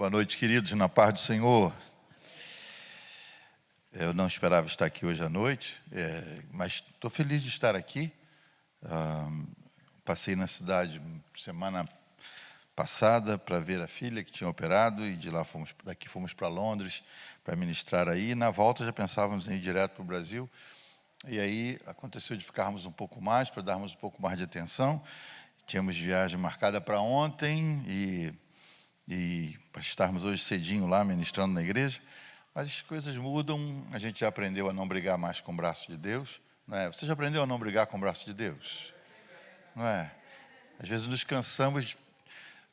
Boa noite, queridos, na paz do Senhor. Eu não esperava estar aqui hoje à noite, mas estou feliz de estar aqui. Passei na cidade semana passada para ver a filha que tinha operado e daqui fomos para Londres para ministrar aí. Na volta já pensávamos em ir direto para o Brasil. E aí aconteceu de ficarmos um pouco mais, para darmos um pouco mais de atenção. Tínhamos viagem marcada para ontem e para estarmos hoje cedinho lá ministrando na igreja, mas as coisas mudam, a gente já aprendeu a não brigar mais com o braço de Deus, não é? Você já aprendeu a não brigar com o braço de Deus? Não é? Às vezes nos cansamos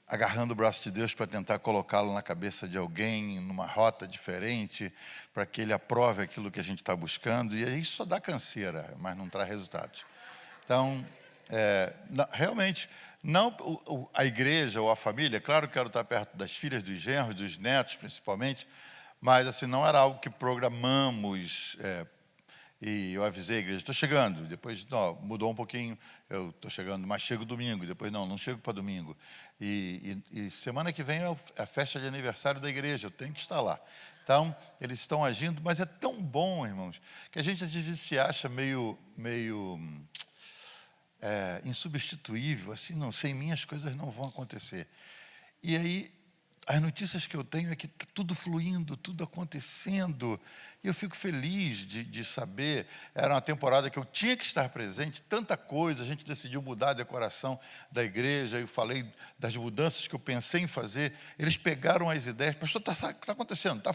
agarrando o braço de Deus para tentar colocá-lo na cabeça de alguém, numa rota diferente, para que ele aprove aquilo que a gente está buscando, e isso só dá canseira, mas não traz resultados. Então, realmente, não a igreja ou a família, claro que quero estar perto das filhas, dos genros, dos netos principalmente, mas assim, não era algo que programamos, e eu avisei a igreja, estou chegando, depois mudou um pouquinho, eu estou chegando, mas chego domingo, depois não chego para domingo. E semana que vem é a festa de aniversário da igreja, eu tenho que estar lá. Então, eles estão agindo, mas é tão bom, irmãos, que a gente às vezes se acha meio insubstituível, assim, não, sem mim as coisas não vão acontecer. E aí, as notícias que eu tenho é que está tudo fluindo, tudo acontecendo, e eu fico feliz de saber. Era uma temporada que eu tinha que estar presente, tanta coisa, a gente decidiu mudar a decoração da igreja, eu falei das mudanças que eu pensei em fazer, eles pegaram as ideias, pastor, está acontecendo, está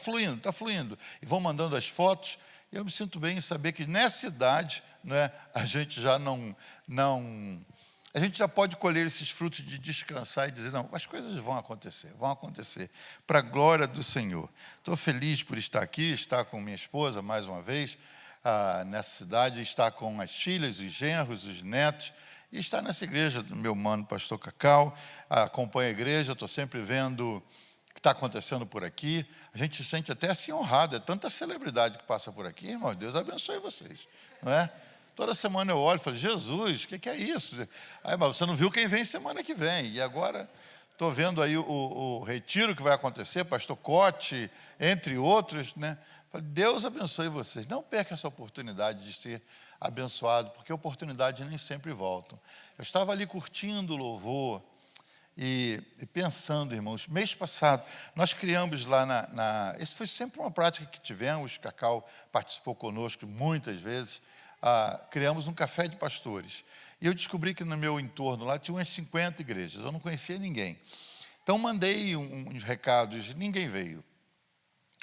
fluindo, e vão mandando as fotos. Eu me sinto bem em saber que nessa idade, a gente já a gente já pode colher esses frutos de descansar e dizer, não, as coisas vão acontecer, para a glória do Senhor. Estou feliz por estar aqui, estar com minha esposa mais uma vez, nessa cidade, estar com as filhas, os genros, os netos, e estar nessa igreja do meu mano, pastor Cacau, acompanho a igreja, estou sempre vendo o que está acontecendo por aqui, a gente se sente até assim honrado, é tanta celebridade que passa por aqui, irmão, Deus abençoe vocês, não é? Toda semana eu olho e falo, Jesus, o que é isso? Aí, mas você não viu quem vem semana que vem, e agora estou vendo aí o retiro que vai acontecer, pastor Cote, entre outros, né? Falei, Deus abençoe vocês, não perca essa oportunidade de ser abençoado, porque oportunidades nem sempre voltam. Eu estava ali curtindo o louvor, e pensando, irmãos, mês passado, nós criamos lá isso foi sempre uma prática que tivemos, Cacau participou conosco muitas vezes, criamos um café de pastores. E eu descobri que no meu entorno lá tinha umas 50 igrejas, eu não conhecia ninguém. Então, mandei uns recados, ninguém veio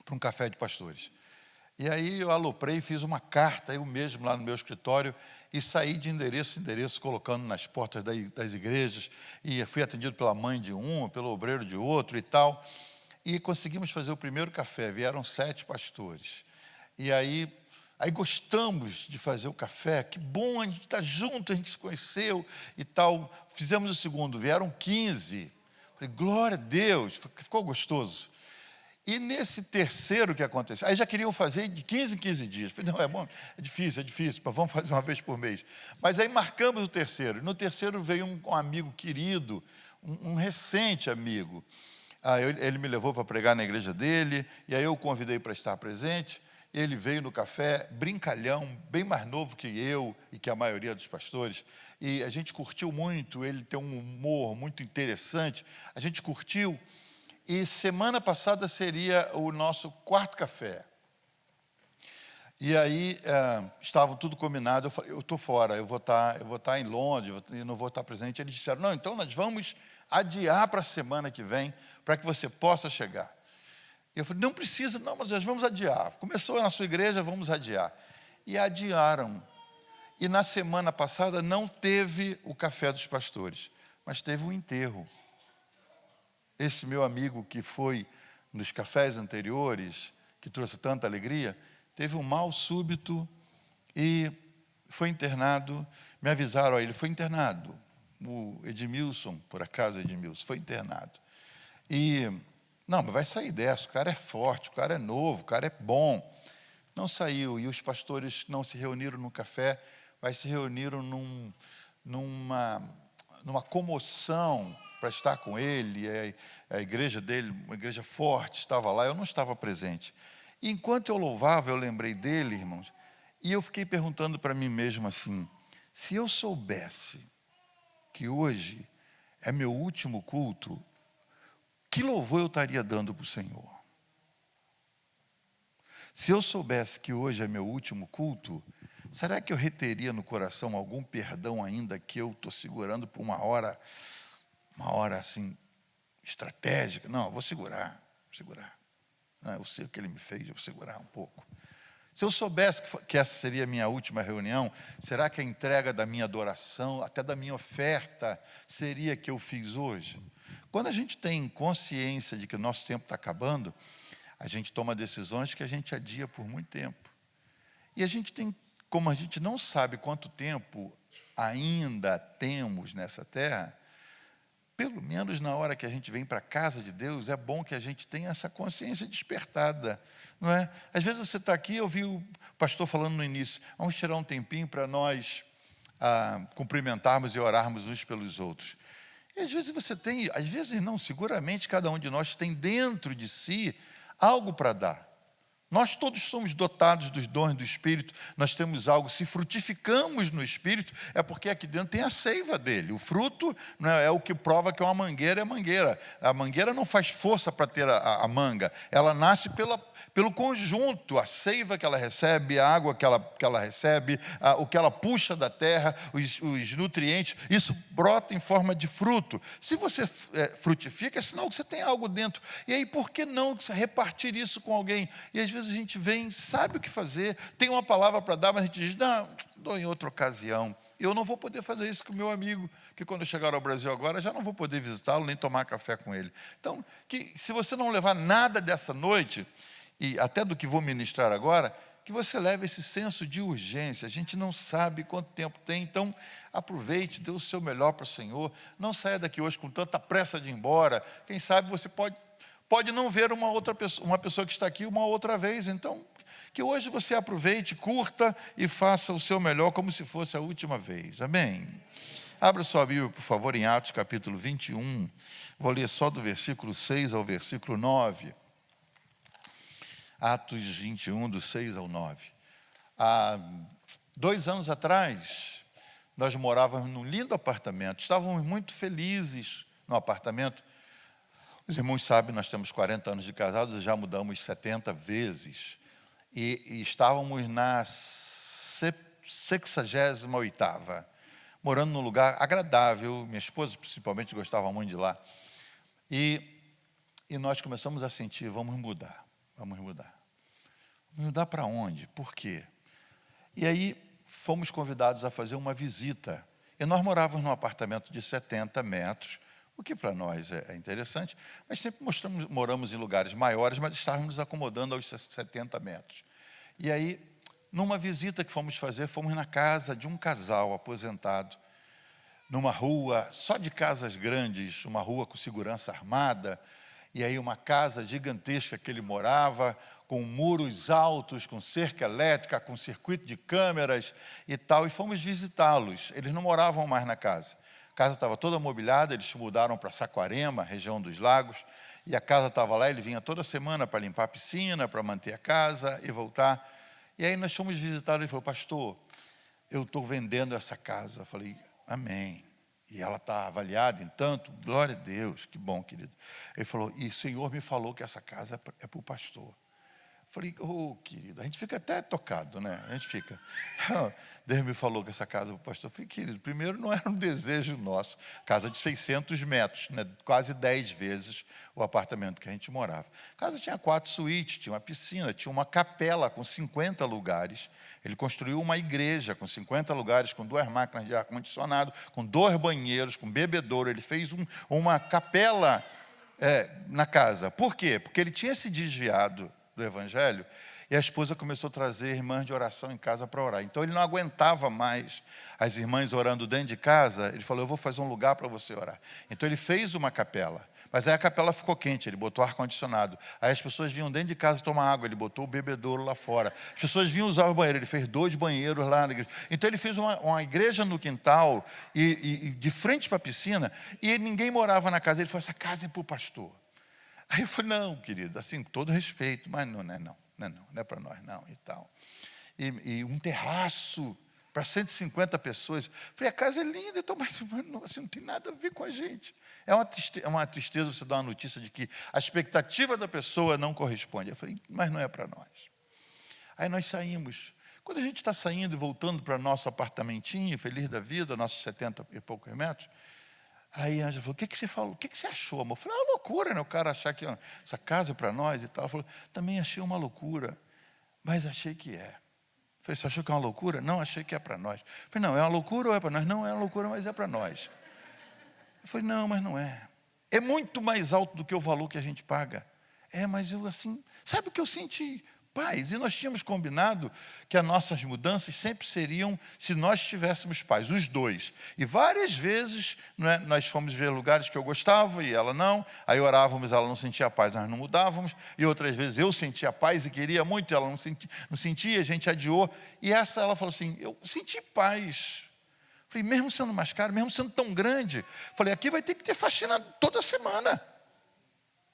para um café de pastores. E aí eu aloprei, fiz uma carta, eu mesmo lá no meu escritório, e saí de endereço em endereço, colocando nas portas das igrejas, e fui atendido pela mãe de um, pelo obreiro de outro e tal, e conseguimos fazer o primeiro café, vieram 7 pastores. E aí gostamos de fazer o café, que bom, a gente está junto, a gente se conheceu e tal. Fizemos o segundo, vieram 15. Falei, glória a Deus, ficou gostoso. E nesse terceiro que aconteceu, aí já queriam fazer de 15 em 15 dias. Falei, não, é bom, é difícil, vamos fazer uma vez por mês. Mas aí marcamos o terceiro. E no terceiro veio um amigo querido, um recente amigo. Ele me levou para pregar na igreja dele, e aí eu o convidei para estar presente. Ele veio no café, brincalhão, bem mais novo que eu e que a maioria dos pastores. E a gente curtiu muito, ele tem um humor muito interessante. A gente curtiu. E semana passada seria o nosso 4º café. E aí estava tudo combinado. Eu falei, eu estou fora, eu vou estar em Londres, e não vou estar presente. Eles disseram, não, então nós vamos adiar para a semana que vem, para que você possa chegar. E eu falei, não precisa, não, mas nós vamos adiar. Começou na sua igreja, vamos adiar. E adiaram. E na semana passada não teve o café dos pastores, mas teve o enterro. Esse meu amigo que foi nos cafés anteriores, que trouxe tanta alegria, teve um mal súbito e foi internado. Me avisaram, ele foi internado. O Edmilson, por acaso Edmilson, foi internado. E, não, mas vai sair dessa, o cara é forte, o cara é novo, o cara é bom. Não saiu, e os pastores não se reuniram no café, mas se reuniram numa comoção para estar com ele, a igreja dele, uma igreja forte, estava lá, eu não estava presente. E enquanto eu louvava, eu lembrei dele, irmãos, e eu fiquei perguntando para mim mesmo assim, se eu soubesse que hoje é meu último culto, que louvor eu estaria dando para o Senhor? Se eu soubesse que hoje é meu último culto, será que eu reteria no coração algum perdão ainda que eu estou segurando por uma hora assim, estratégica? Não, eu vou segurar. Não, eu sei o que ele me fez, eu vou segurar um pouco. Se eu soubesse que essa seria a minha última reunião, será que a entrega da minha adoração, até da minha oferta, seria a que eu fiz hoje? Quando a gente tem consciência de que o nosso tempo está acabando, a gente toma decisões que a gente adia por muito tempo. E a gente tem, como a gente não sabe quanto tempo ainda temos nessa terra, pelo menos na hora que a gente vem para a casa de Deus, é bom que a gente tenha essa consciência despertada, não é? Às vezes você está aqui, eu vi o pastor falando no início, vamos tirar um tempinho para nós cumprimentarmos e orarmos uns pelos outros. E às vezes você tem, às vezes não, seguramente cada um de nós tem dentro de si algo para dar. Nós todos somos dotados dos dons do Espírito, nós temos algo, se frutificamos no Espírito, é porque aqui dentro tem a seiva dele. O fruto, não é o que prova que uma mangueira é mangueira. A mangueira não faz força para ter a manga, ela nasce pelo conjunto, a seiva que ela recebe, a água que ela recebe, o que ela puxa da terra, os nutrientes, isso brota em forma de fruto. Se você frutifica, é sinal que você tem algo dentro. E aí, por que não repartir isso com alguém? E às vezes a gente vem, sabe o que fazer, tem uma palavra para dar, mas a gente diz, não, dou em outra ocasião. Eu não vou poder fazer isso com o meu amigo, que quando eu chegar ao Brasil agora, já não vou poder visitá-lo, nem tomar café com ele. Então, se você não levar nada dessa noite, e até do que vou ministrar agora, que você leve esse senso de urgência. A gente não sabe quanto tempo tem, então aproveite, dê o seu melhor para o Senhor. Não saia daqui hoje com tanta pressa de ir embora. Quem sabe você pode não ver uma pessoa que está aqui uma outra vez. Então, que hoje você aproveite, curta e faça o seu melhor como se fosse a última vez. Amém? Abra sua Bíblia, por favor, em Atos capítulo 21. Vou ler só do versículo 6 ao versículo 9. Atos 21, do 6 ao 9. Há 2 anos atrás, nós morávamos num lindo apartamento. Estávamos muito felizes no apartamento. Os irmãos sabem, nós temos 40 anos de casados e já mudamos 70 vezes. E estávamos na 68ª, morando num lugar agradável. Minha esposa, principalmente, gostava muito de lá. E nós começamos a sentir, vamos mudar. Vamos mudar para onde? Por quê? E aí fomos convidados a fazer uma visita. E nós morávamos num apartamento de 70 metros, o que para nós é interessante, mas sempre moramos em lugares maiores, mas estávamos nos acomodando aos 70 metros. E aí, numa visita que fomos fazer, fomos na casa de um casal aposentado, numa rua só de casas grandes, uma rua com segurança armada, e aí uma casa gigantesca que ele morava, com muros altos, com cerca elétrica, com circuito de câmeras e tal, e fomos visitá-los. Eles não moravam mais na casa. A casa estava toda mobiliada, eles se mudaram para Saquarema, região dos Lagos, e a casa estava lá, ele vinha toda semana para limpar a piscina, para manter a casa e voltar. E aí nós fomos visitá-lo, ele falou, pastor, eu estou vendendo essa casa. Eu falei, amém. E ela está avaliada em tanto, glória a Deus, que bom, querido. Ele falou, e o Senhor me falou que essa casa é para o pastor. Eu falei, querido, a gente fica até tocado, né? A gente fica. Deus me falou que essa casa é para o pastor. Eu falei, querido, primeiro não era um desejo nosso. Casa de 600 metros, né? Quase 10 vezes o apartamento que a gente morava. A casa tinha 4 suítes, tinha uma piscina, tinha uma capela com 50 lugares. Ele construiu uma igreja com 50 lugares, com 2 máquinas de ar-condicionado, com 2 banheiros, com bebedouro. Ele fez uma capela na casa. Por quê? Porque ele tinha se desviado do Evangelho e a esposa começou a trazer irmãs de oração em casa para orar. Então, ele não aguentava mais as irmãs orando dentro de casa. Ele falou, eu vou fazer um lugar para você orar. Então, ele fez uma capela. Mas aí a capela ficou quente, ele botou ar-condicionado. Aí as pessoas vinham dentro de casa tomar água, ele botou o bebedouro lá fora. As pessoas vinham usar o banheiro, ele fez 2 banheiros lá na igreja. Então ele fez uma igreja no quintal, e de frente para a piscina, e ninguém morava na casa. Ele falou, essa casa é para o pastor. Aí eu falei, não, querido, assim, com todo respeito, mas não é para nós não, e tal. E um terraço para 150 pessoas. Falei, a casa é linda, então, mas assim, não tem nada a ver com a gente. É uma tristeza você dar uma notícia de que a expectativa da pessoa não corresponde. Eu falei, mas não é para nós. Aí nós saímos. Quando a gente está saindo e voltando para nosso apartamentinho, feliz da vida, nossos 70 e poucos metros, aí a Ângela falou, o que você falou? O que você achou, amor? Eu falei, é uma loucura, né? O cara achar que essa casa é para nós e tal. Ela falou, também achei uma loucura, mas achei que é. Eu falei, você achou que é uma loucura? Não, achei que é para nós. Eu falei, não, é uma loucura ou é para nós? Não, é uma loucura, mas é para nós. Eu falei, não, mas não é. É muito mais alto do que o valor que a gente paga. É, mas eu assim, sabe o que eu senti? Paz. E nós tínhamos combinado que as nossas mudanças sempre seriam se nós tivéssemos paz, os dois. E várias vezes, né, nós fomos ver lugares que eu gostava e ela não. Aí orávamos, ela não sentia paz, nós não mudávamos. E outras vezes eu sentia paz e queria muito, ela não sentia, a gente adiou. E ela falou assim, eu senti paz. Falei, mesmo sendo mais caro, mesmo sendo tão grande. Falei, aqui vai ter que ter faxina toda semana.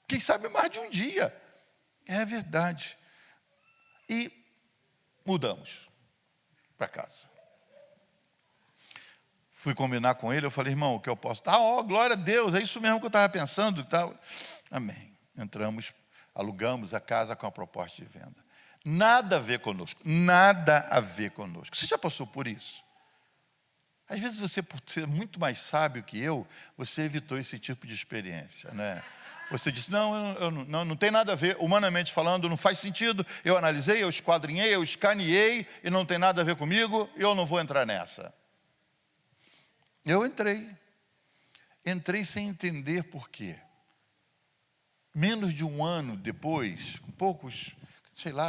Quem sabe mais de um dia. É verdade. E mudamos para casa. Fui combinar com ele, eu falei, irmão, o que eu posso? Glória a Deus, é isso mesmo que eu estava pensando. Amém. Entramos, alugamos a casa com a proposta de venda. Nada a ver conosco, nada a ver conosco. Você já passou por isso? Às vezes você, por ser muito mais sábio que eu, você evitou esse tipo de experiência, né? Você disse, não tem nada a ver, humanamente falando, não faz sentido, eu analisei, eu esquadrinhei, eu escaneei, e não tem nada a ver comigo, eu não vou entrar nessa. Eu entrei sem entender por quê. Menos de um ano depois, com poucos,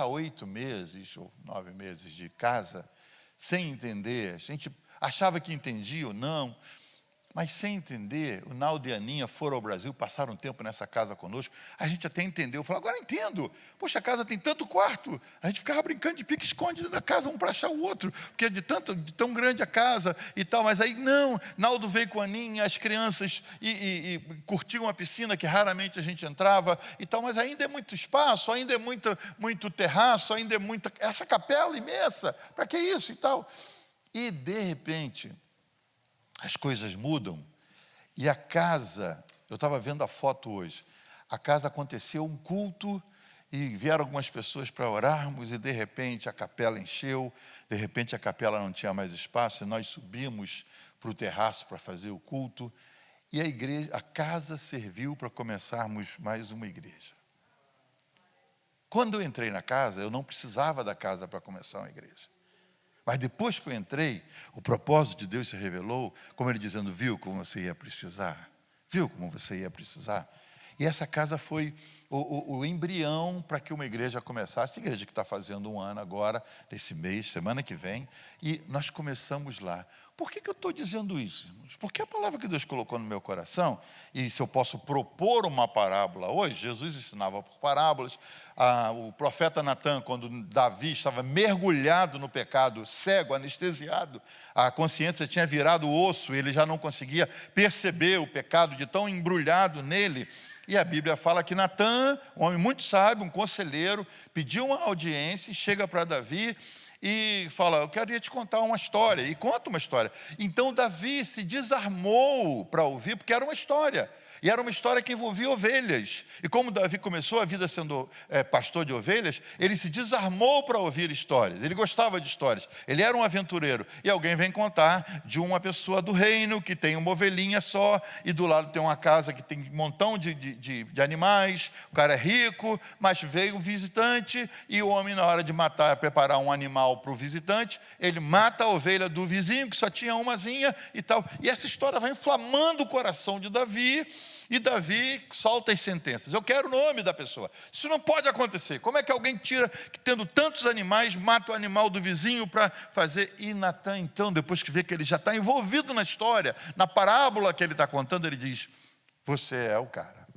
8 meses ou 9 meses de casa, sem entender, a gente achava que entendia ou não, mas sem entender, o Naldo e a Aninha foram ao Brasil, passaram um tempo nessa casa conosco, a gente até entendeu, falou, agora entendo, poxa, a casa tem tanto quarto, a gente ficava brincando de pique-esconde dentro da casa, um para achar o outro, porque é de tão grande a casa e tal, mas aí não, Naldo veio com a Aninha, as crianças e curtiam a piscina, que raramente a gente entrava e tal, mas ainda é muito espaço, ainda é muito terraço, ainda é muita, essa capela imensa, para que isso e tal? E de repente, as coisas mudam, e a casa, eu estava vendo a foto hoje, a casa aconteceu um culto, e vieram algumas pessoas para orarmos, e de repente a capela encheu, de repente a capela não tinha mais espaço, e nós subimos para o terraço para fazer o culto, e a casa serviu para começarmos mais uma igreja. Quando eu entrei na casa, eu não precisava da casa para começar uma igreja. Mas depois que eu entrei, o propósito de Deus se revelou, como ele dizendo, viu como você ia precisar? Viu como você ia precisar? E essa casa foi o embrião para que uma igreja começasse. A igreja que está fazendo 1 ano agora, nesse mês, semana que vem, e nós começamos lá. Por que eu estou dizendo isso, irmãos? Porque a palavra que Deus colocou no meu coração, e se eu posso propor uma parábola hoje, Jesus ensinava por parábolas, o profeta Natan, quando Davi estava mergulhado no pecado, cego, anestesiado, a consciência tinha virado osso, ele já não conseguia perceber o pecado de tão embrulhado nele, e a Bíblia fala que Natan, um homem muito sábio, um conselheiro, pediu uma audiência e chega para Davi e fala, eu queria te contar uma história, e conta uma história. Então Davi se desarmou para ouvir, porque era uma história. E era uma história que envolvia ovelhas. E como Davi começou a vida sendo pastor de ovelhas, ele se desarmou para ouvir histórias. Ele gostava de histórias. Ele era um aventureiro. E alguém vem contar de uma pessoa do reino que tem uma ovelhinha só, e do lado tem uma casa que tem um montão de animais. O cara é rico, mas veio um visitante, e o homem, na hora de matar, preparar um animal para o visitante, ele mata a ovelha do vizinho, que só tinha umazinha e tal. E essa história vai inflamando o coração de Davi, e Davi solta as sentenças. Eu quero o nome da pessoa. Isso não pode acontecer. Como é que alguém tira, que tendo tantos animais, mata o animal do vizinho para fazer? E Natan, então, depois que vê que ele já está envolvido na história, na parábola que ele está contando, ele diz, você é o cara.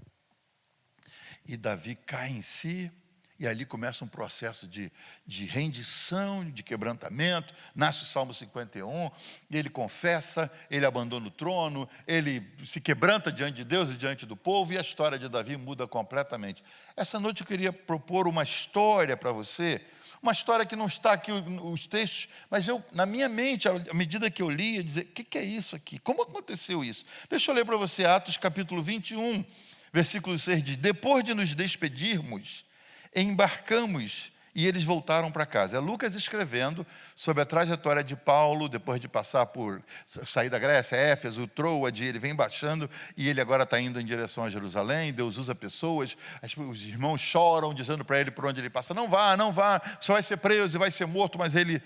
E Davi cai em si, e ali começa um processo de rendição, de quebrantamento. Nasce o Salmo 51, ele confessa, ele abandona o trono, ele se quebranta diante de Deus e diante do povo, e a história de Davi muda completamente. Essa noite eu queria propor uma história para você, uma história que não está aqui os textos, mas eu, na minha mente, à medida que eu li, eu dizia, o que é isso aqui? Como aconteceu isso? Deixa eu ler para você Atos capítulo 21, versículo 6 diz: depois de nos despedirmos, embarcamos e eles voltaram para casa. É Lucas escrevendo sobre a trajetória de Paulo, depois de passar por sair da Grécia, Éfeso, Troade, ele vem baixando e ele agora está indo em direção a Jerusalém. Deus usa pessoas, os irmãos choram, dizendo para ele por onde ele passa: não vá, você vai ser preso e vai ser morto, mas ele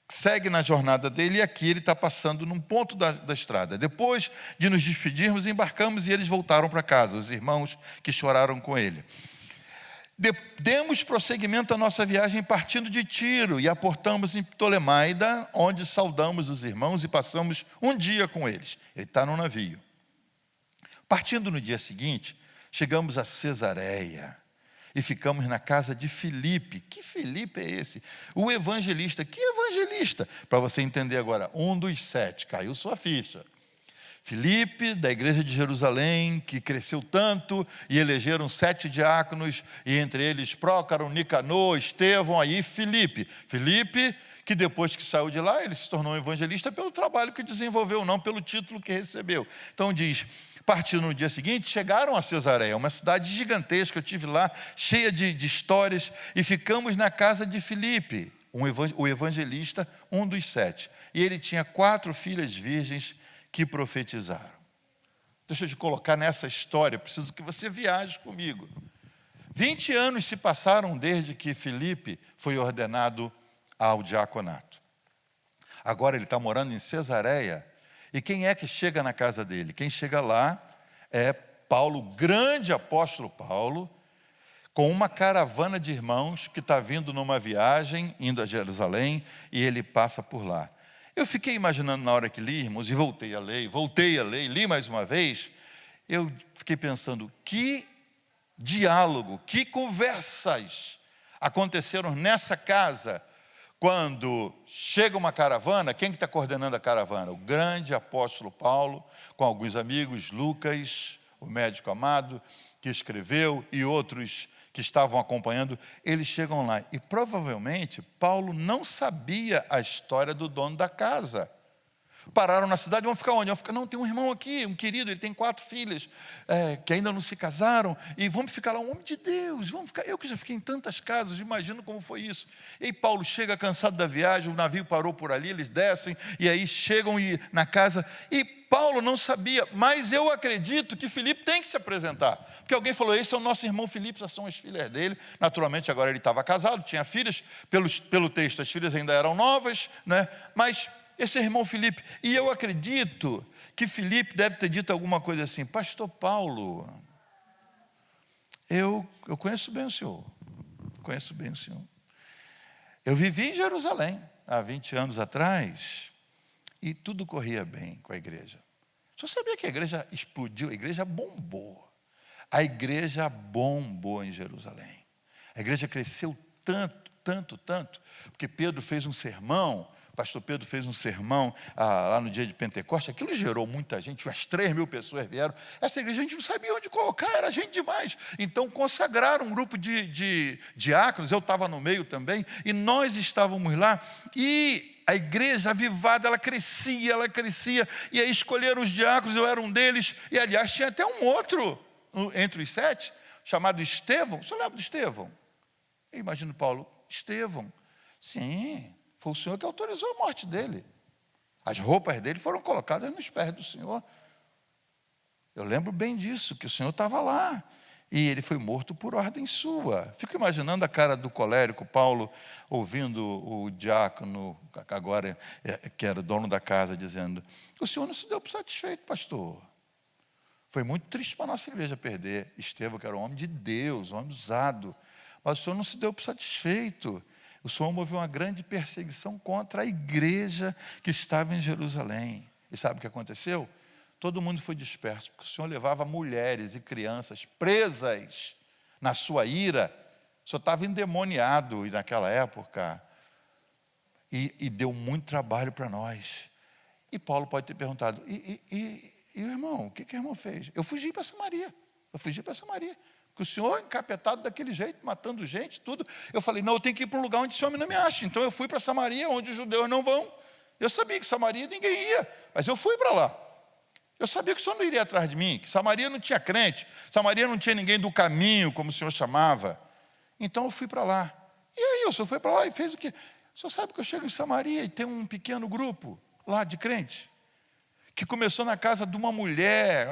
segue na jornada dele, e aqui ele está passando num ponto da estrada. Depois de nos despedirmos, embarcamos e eles voltaram para casa, os irmãos que choraram com ele. Demos prosseguimento à nossa viagem partindo de Tiro e aportamos em Ptolemaida, onde saudamos os irmãos e passamos um dia com eles. Ele está no navio. Partindo no dia seguinte, chegamos a Cesareia e ficamos na casa de Filipe. Que Filipe é esse? O evangelista. Que evangelista? Para você entender agora, um dos 7, caiu sua ficha. Filipe, da igreja de Jerusalém, que cresceu tanto, e elegeram 7 diáconos, e entre eles Prócaro, Nicanor, Estevão, aí Filipe. Filipe, que depois que saiu de lá, ele se tornou um evangelista pelo trabalho que desenvolveu, não pelo título que recebeu. Então diz, partindo no dia seguinte, chegaram a Cesareia, uma cidade gigantesca, eu estive lá, cheia de histórias, e ficamos na casa de Filipe, o evangelista, um dos 7. E ele tinha 4 filhas virgens que profetizaram. Deixa eu te colocar nessa história, preciso que você viaje comigo. 20 anos se passaram desde que Filipe foi ordenado ao diaconato. Agora ele está morando em Cesareia, e quem é que chega na casa dele? Quem chega lá é Paulo, grande apóstolo Paulo, com uma caravana de irmãos que está vindo numa viagem, indo a Jerusalém, e ele passa por lá. Eu fiquei imaginando na hora que li, irmãos, e voltei a ler, li mais uma vez, eu fiquei pensando, que diálogo, que conversas aconteceram nessa casa, quando chega uma caravana. Quem que está coordenando a caravana? O grande apóstolo Paulo, com alguns amigos, Lucas, o médico amado, que escreveu, e outros que estavam acompanhando. Eles chegam lá, e provavelmente Paulo não sabia a história do dono da casa. Pararam na cidade, vão ficar onde? Vão ficar, não, tem um irmão aqui, um querido, ele tem 4 filhas, que ainda não se casaram, e vamos ficar lá, um homem de Deus, vamos ficar. Eu que já fiquei em tantas casas, imagino como foi isso. E aí Paulo chega cansado da viagem, o navio parou por ali, eles descem, e aí chegam na casa, e Paulo não sabia, mas eu acredito que Filipe tem que se apresentar, porque alguém falou, esse é o nosso irmão Filipe, essas são as filhas dele. Naturalmente agora ele estava casado, tinha filhas, pelo texto as filhas ainda eram novas, né? Mas esse é irmão Filipe, e eu acredito que Filipe deve ter dito alguma coisa assim, pastor Paulo, eu conheço bem o senhor, eu vivi em Jerusalém há 20 anos atrás, e tudo corria bem com a igreja. O senhor sabia que a igreja explodiu, a igreja bombou em Jerusalém, a igreja cresceu tanto, porque Pedro fez um sermão, pastor Pedro fez um sermão lá no dia de Pentecostes, aquilo gerou muita gente, umas 3.000 pessoas vieram. Essa igreja a gente não sabia onde colocar, era gente demais. Então consagraram um grupo de diáconos, eu estava no meio também, e nós estávamos lá, e a igreja avivada, ela crescia, e aí escolheram os diáconos, eu era um deles, e aliás tinha até um outro, entre os 7, chamado Estevão. O senhor lembra de Estevão? Eu imagino Paulo, Estevão, sim, foi o Senhor que autorizou a morte dele. As roupas dele foram colocadas nos pés do Senhor. Eu lembro bem disso, que o Senhor estava lá. E ele foi morto por ordem sua. Fico imaginando a cara do colérico Paulo, ouvindo o diácono, agora que era dono da casa, dizendo, o Senhor não se deu por satisfeito, pastor. Foi muito triste para a nossa igreja perder Estevão, que era um homem de Deus, um homem usado. Mas o Senhor não se deu por satisfeito. O Senhor moveu uma grande perseguição contra a igreja que estava em Jerusalém. E sabe o que aconteceu? Todo mundo foi disperso, porque o Senhor levava mulheres e crianças presas na sua ira. O senhor estava endemoniado naquela época. E deu muito trabalho para nós. E Paulo pode ter perguntado, e o irmão, o que o irmão fez? Eu fugi para Samaria. Porque o senhor encapetado daquele jeito, matando gente, tudo. Eu falei, não, eu tenho que ir para um lugar onde esse homem não me acha. Então eu fui para Samaria, onde os judeus não vão. Eu sabia que Samaria ninguém ia, mas eu fui para lá. Eu sabia que o senhor não iria atrás de mim, que Samaria não tinha crente, Samaria não tinha ninguém do caminho, como o senhor chamava. Então eu fui para lá. E aí, o senhor foi para lá e fez o quê? O senhor sabe que eu chego em Samaria e tem um pequeno grupo lá de crente, que começou na casa de uma mulher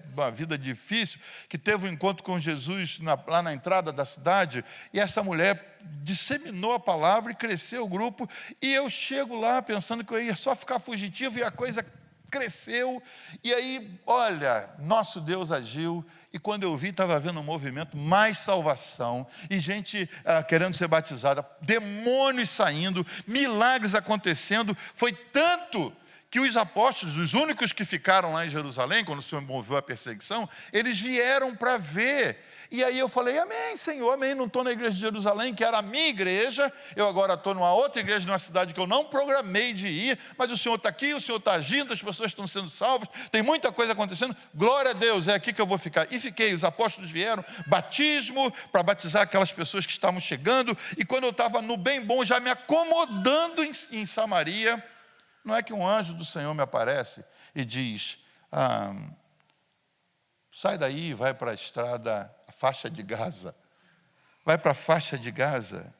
de uma vida difícil, que teve um encontro com Jesus lá na entrada da cidade, e essa mulher disseminou a palavra e cresceu o grupo, e eu chego lá pensando que eu ia só ficar fugitivo, e a coisa cresceu, e aí, olha, nosso Deus agiu, e quando eu vi, estava havendo um movimento, mais salvação, e gente querendo ser batizada, demônios saindo, milagres acontecendo, foi tanto que os apóstolos, os únicos que ficaram lá em Jerusalém, quando o Senhor moveu a perseguição, eles vieram para ver. E aí eu falei, amém, Senhor, amém, não estou na igreja de Jerusalém, que era a minha igreja, eu agora estou numa outra igreja, numa cidade que eu não programei de ir, mas o Senhor está aqui, o Senhor está agindo, as pessoas estão sendo salvas, tem muita coisa acontecendo, glória a Deus, é aqui que eu vou ficar. E fiquei, os apóstolos vieram, batismo, para batizar aquelas pessoas que estavam chegando, e quando eu estava no bem bom, já me acomodando em Samaria, não é que um anjo do Senhor me aparece e diz, sai daí, vai para a estrada, a faixa de Gaza. Vai para a faixa de Gaza.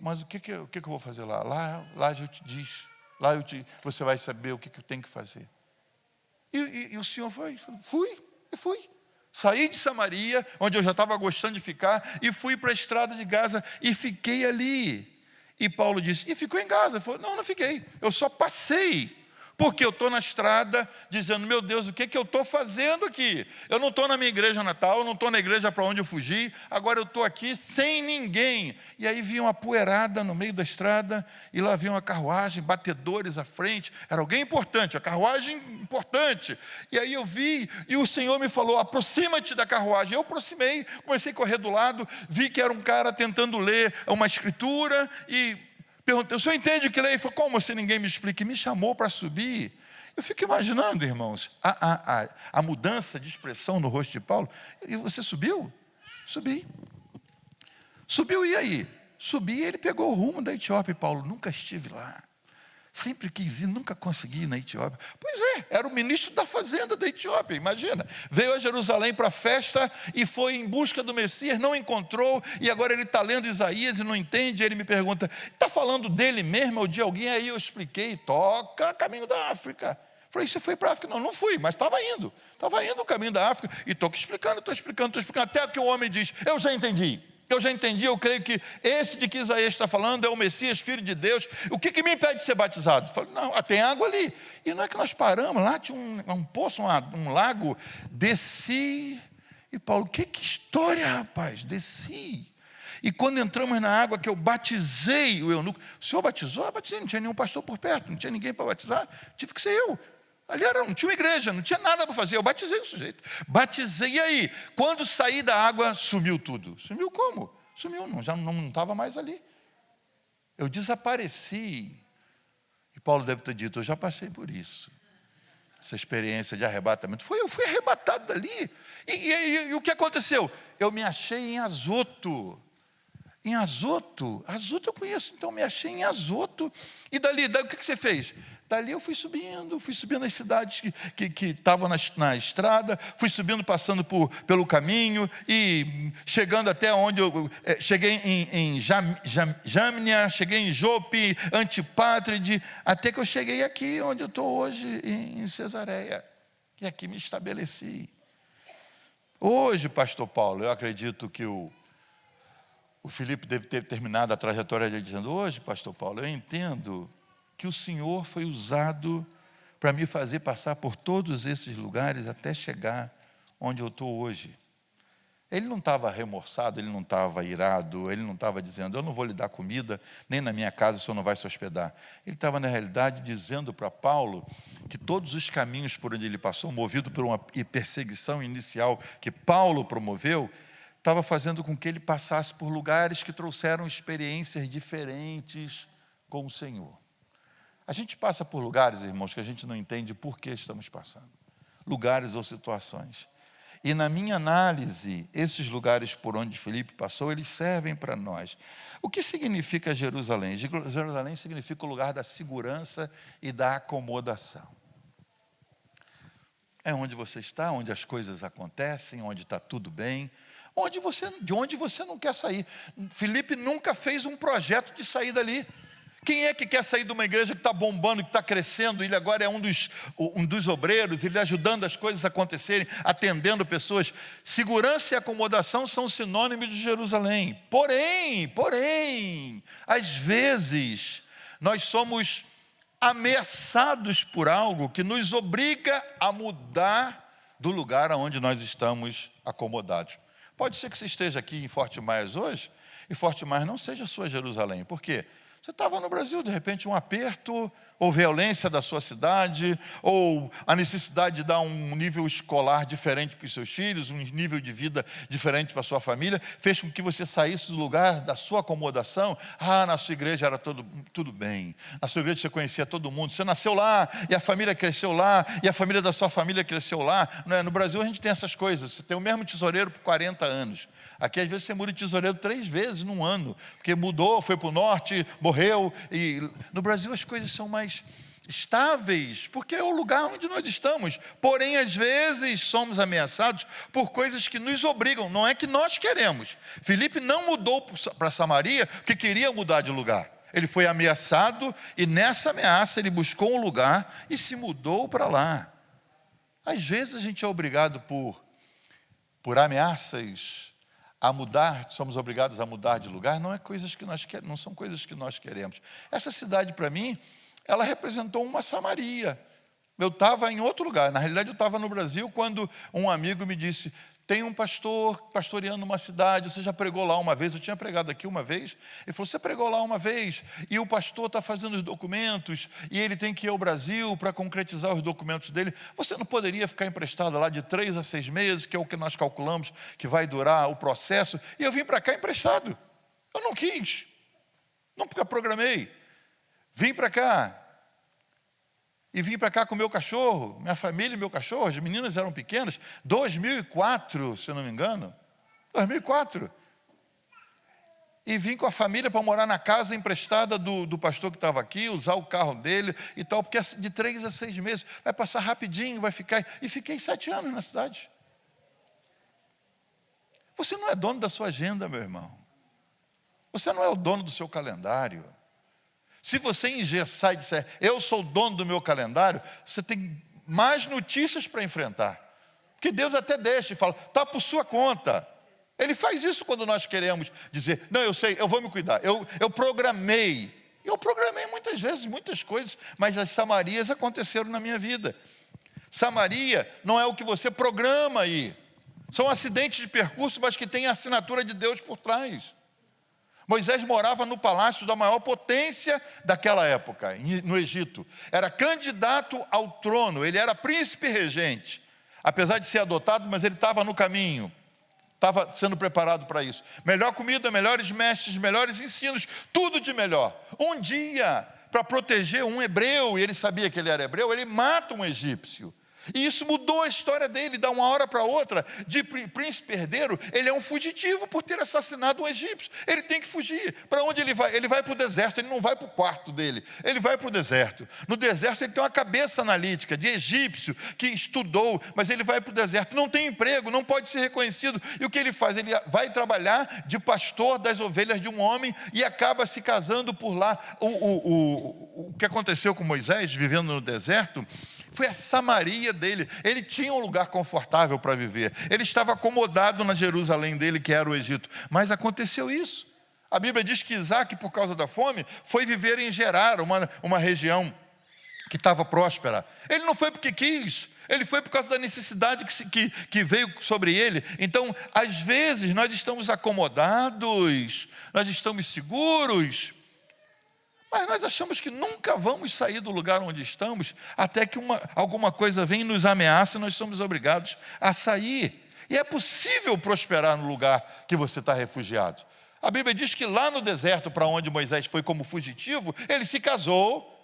Mas o que eu vou fazer lá? Lá eu te diz. Você vai saber o que eu tenho que fazer. E o Senhor fui. Saí de Samaria, onde eu já estava gostando de ficar, e fui para a estrada de Gaza e fiquei ali. E Paulo disse, e ficou em Gaza? Ele falou, não fiquei, eu só passei, porque eu estou na estrada, dizendo, meu Deus, o que eu estou fazendo aqui? Eu não estou na minha igreja natal, eu não estou na igreja para onde eu fugi, agora eu estou aqui sem ninguém. E aí vi uma poeirada no meio da estrada, e lá vi uma carruagem, batedores à frente, era alguém importante, a carruagem importante. E aí eu vi, e o Senhor me falou, aproxima-te da carruagem. Eu aproximei, comecei a correr do lado, vi que era um cara tentando ler uma escritura, e perguntei, o senhor entende que lei? Ele falou, como assim ninguém me explica? E me chamou para subir. Eu fico imaginando, irmãos, a mudança de expressão no rosto de Paulo. E você subiu? Subi. Subiu, e aí? Subi, e ele pegou o rumo da Etiópia. E Paulo, nunca estive lá. Sempre quis ir, nunca consegui ir na Etiópia. Pois é, era o ministro da fazenda da Etiópia, imagina. Veio a Jerusalém para a festa e foi em busca do Messias, não encontrou, e agora ele está lendo Isaías e não entende. Ele me pergunta, está falando dele mesmo ou de alguém? Aí eu expliquei, toca caminho da África. Falei, você foi para a África? Não fui, mas estava indo o caminho da África, e estou explicando, até que o homem diz, eu já entendi, eu creio que esse de que Isaías está falando é o Messias, Filho de Deus. O que me impede de ser batizado? Falei, não, tem água ali. E não é que nós paramos, lá tinha um poço, um lago, desci. E Paulo, que história, rapaz, desci. E quando entramos na água, que eu batizei o eunuco, o senhor batizou? Eu batizei, não tinha nenhum pastor por perto, não tinha ninguém para batizar, tive que ser eu. Ali não tinha uma igreja, não tinha nada para fazer, eu batizei o sujeito. Batizei, e aí? Quando saí da água, sumiu tudo. Sumiu como? Sumiu, já não estava mais ali. Eu desapareci. E Paulo deve ter dito, eu já passei por isso. Essa experiência de arrebatamento. Eu fui arrebatado dali. E o que aconteceu? Eu me achei em Azoto. Azoto eu conheço, então me achei em Azoto. E dali o que você fez? Dali eu fui subindo as cidades que estavam na estrada, fui subindo, passando pelo caminho, e chegando até onde eu cheguei em Jamnia, cheguei em Jope, Antipátride, até que eu cheguei aqui, onde eu estou hoje, em Cesareia, e aqui me estabeleci. Hoje, pastor Paulo, eu acredito que o Filipe deve ter terminado a trajetória dele dizendo, hoje, pastor Paulo, eu entendo que o Senhor foi usado para me fazer passar por todos esses lugares até chegar onde eu estou hoje. Ele não estava remorçado, ele não estava irado, ele não estava dizendo, eu não vou lhe dar comida, nem na minha casa o senhor não vai se hospedar. Ele estava, na realidade, dizendo para Paulo que todos os caminhos por onde ele passou, movido por uma perseguição inicial que Paulo promoveu, estava fazendo com que ele passasse por lugares que trouxeram experiências diferentes com o Senhor. A gente passa por lugares, irmãos, que a gente não entende por que estamos passando. Lugares ou situações. E na minha análise, esses lugares por onde Filipe passou, eles servem para nós. O que significa Jerusalém? Jerusalém significa o lugar da segurança e da acomodação. É onde você está, onde as coisas acontecem, onde está tudo bem, de onde você não quer sair. Filipe nunca fez um projeto de sair dali. Quem é que quer sair de uma igreja que está bombando, que está crescendo? Ele agora é um dos obreiros, ele ajudando as coisas a acontecerem, atendendo pessoas. Segurança e acomodação são sinônimos de Jerusalém. Porém, às vezes, nós somos ameaçados por algo que nos obriga a mudar do lugar onde nós estamos acomodados. Pode ser que você esteja aqui em Forte Myers hoje, e Forte Myers não seja a sua Jerusalém. Por quê? Você estava no Brasil, de repente um aperto, ou violência da sua cidade, ou a necessidade de dar um nível escolar diferente para os seus filhos, um nível de vida diferente para a sua família, fez com que você saísse do lugar da sua acomodação. Na sua igreja era tudo bem, na sua igreja você conhecia todo mundo, você nasceu lá, e a família cresceu lá, e a família da sua família cresceu lá. No Brasil a gente tem essas coisas, você tem o mesmo tesoureiro por 40 anos. Aqui, às vezes, você muda de tesoureiro 3 vezes num ano, porque mudou, foi para o norte, morreu. E no Brasil as coisas são mais estáveis, porque é o lugar onde nós estamos. Porém, às vezes, somos ameaçados por coisas que nos obrigam, não é que nós queremos. Filipe não mudou para Samaria porque queria mudar de lugar. Ele foi ameaçado e nessa ameaça ele buscou um lugar e se mudou para lá. Às vezes a gente é obrigado por ameaças a mudar, somos obrigados a mudar de lugar, não são coisas que nós queremos. Essa cidade, para mim, ela representou uma Samaria. Eu estava em outro lugar, na realidade eu estava no Brasil, quando um amigo me disse, tem um pastor pastoreando uma cidade, você já pregou lá uma vez? Eu tinha pregado aqui uma vez. Ele falou, você pregou lá uma vez, e o pastor está fazendo os documentos, e ele tem que ir ao Brasil para concretizar os documentos dele. Você não poderia ficar emprestado lá de 3 a 6 meses, que é o que nós calculamos que vai durar o processo? E eu vim para cá emprestado. Eu não quis, nunca programei. Vim para cá. E vim para cá com o meu cachorro, minha família e meu cachorro, as meninas eram pequenas, 2004, se eu não me engano, 2004. E vim com a família para morar na casa emprestada do pastor que estava aqui, usar o carro dele e tal, porque de 3 a 6 meses, vai passar rapidinho, vai ficar... E fiquei 7 anos na cidade. Você não é dono da sua agenda, meu irmão. Você não é o dono do seu calendário. Se você engessar e disser, eu sou o dono do meu calendário, você tem mais notícias para enfrentar. Porque Deus até deixa e fala, está por sua conta. Ele faz isso quando nós queremos dizer, não, eu sei, eu vou me cuidar. Eu programei. Eu programei muitas vezes, muitas coisas, mas as Samarias aconteceram na minha vida. Samaria não é o que você programa aí. São acidentes de percurso, mas que tem a assinatura de Deus por trás. Moisés morava no palácio da maior potência daquela época, no Egito. Era candidato ao trono, ele era príncipe regente. Apesar de ser adotado, mas ele estava no caminho. Estava sendo preparado para isso. Melhor comida, melhores mestres, melhores ensinos, tudo de melhor. Um dia, para proteger um hebreu, e ele sabia que ele era hebreu, ele mata um egípcio. E isso mudou a história dele, da uma hora para outra, de príncipe herdeiro, ele é um fugitivo por ter assassinado um egípcio. Ele tem que fugir. Para onde ele vai? Ele vai para o deserto, ele não vai para o quarto dele, ele vai para o deserto. No deserto ele tem uma cabeça analítica, de egípcio, que estudou, mas ele vai para o deserto, não tem emprego, não pode ser reconhecido. E o que ele faz? Ele vai trabalhar de pastor das ovelhas de um homem e acaba se casando por lá. O que aconteceu com Moisés, vivendo no deserto, foi a Samaria dele. Ele tinha um lugar confortável para viver. Ele estava acomodado na Jerusalém dele, que era o Egito. Mas aconteceu isso. A Bíblia diz que Isaac, por causa da fome, foi viver em Gerar, uma região que estava próspera. Ele não foi porque quis. Ele foi por causa da necessidade que veio sobre ele. Então, às vezes, nós estamos acomodados, nós estamos seguros, mas nós achamos que nunca vamos sair do lugar onde estamos, até que alguma coisa vem e nos ameaça e nós somos obrigados a sair. E é possível prosperar no lugar que você está refugiado. A Bíblia diz que lá no deserto, para onde Moisés foi como fugitivo, ele se casou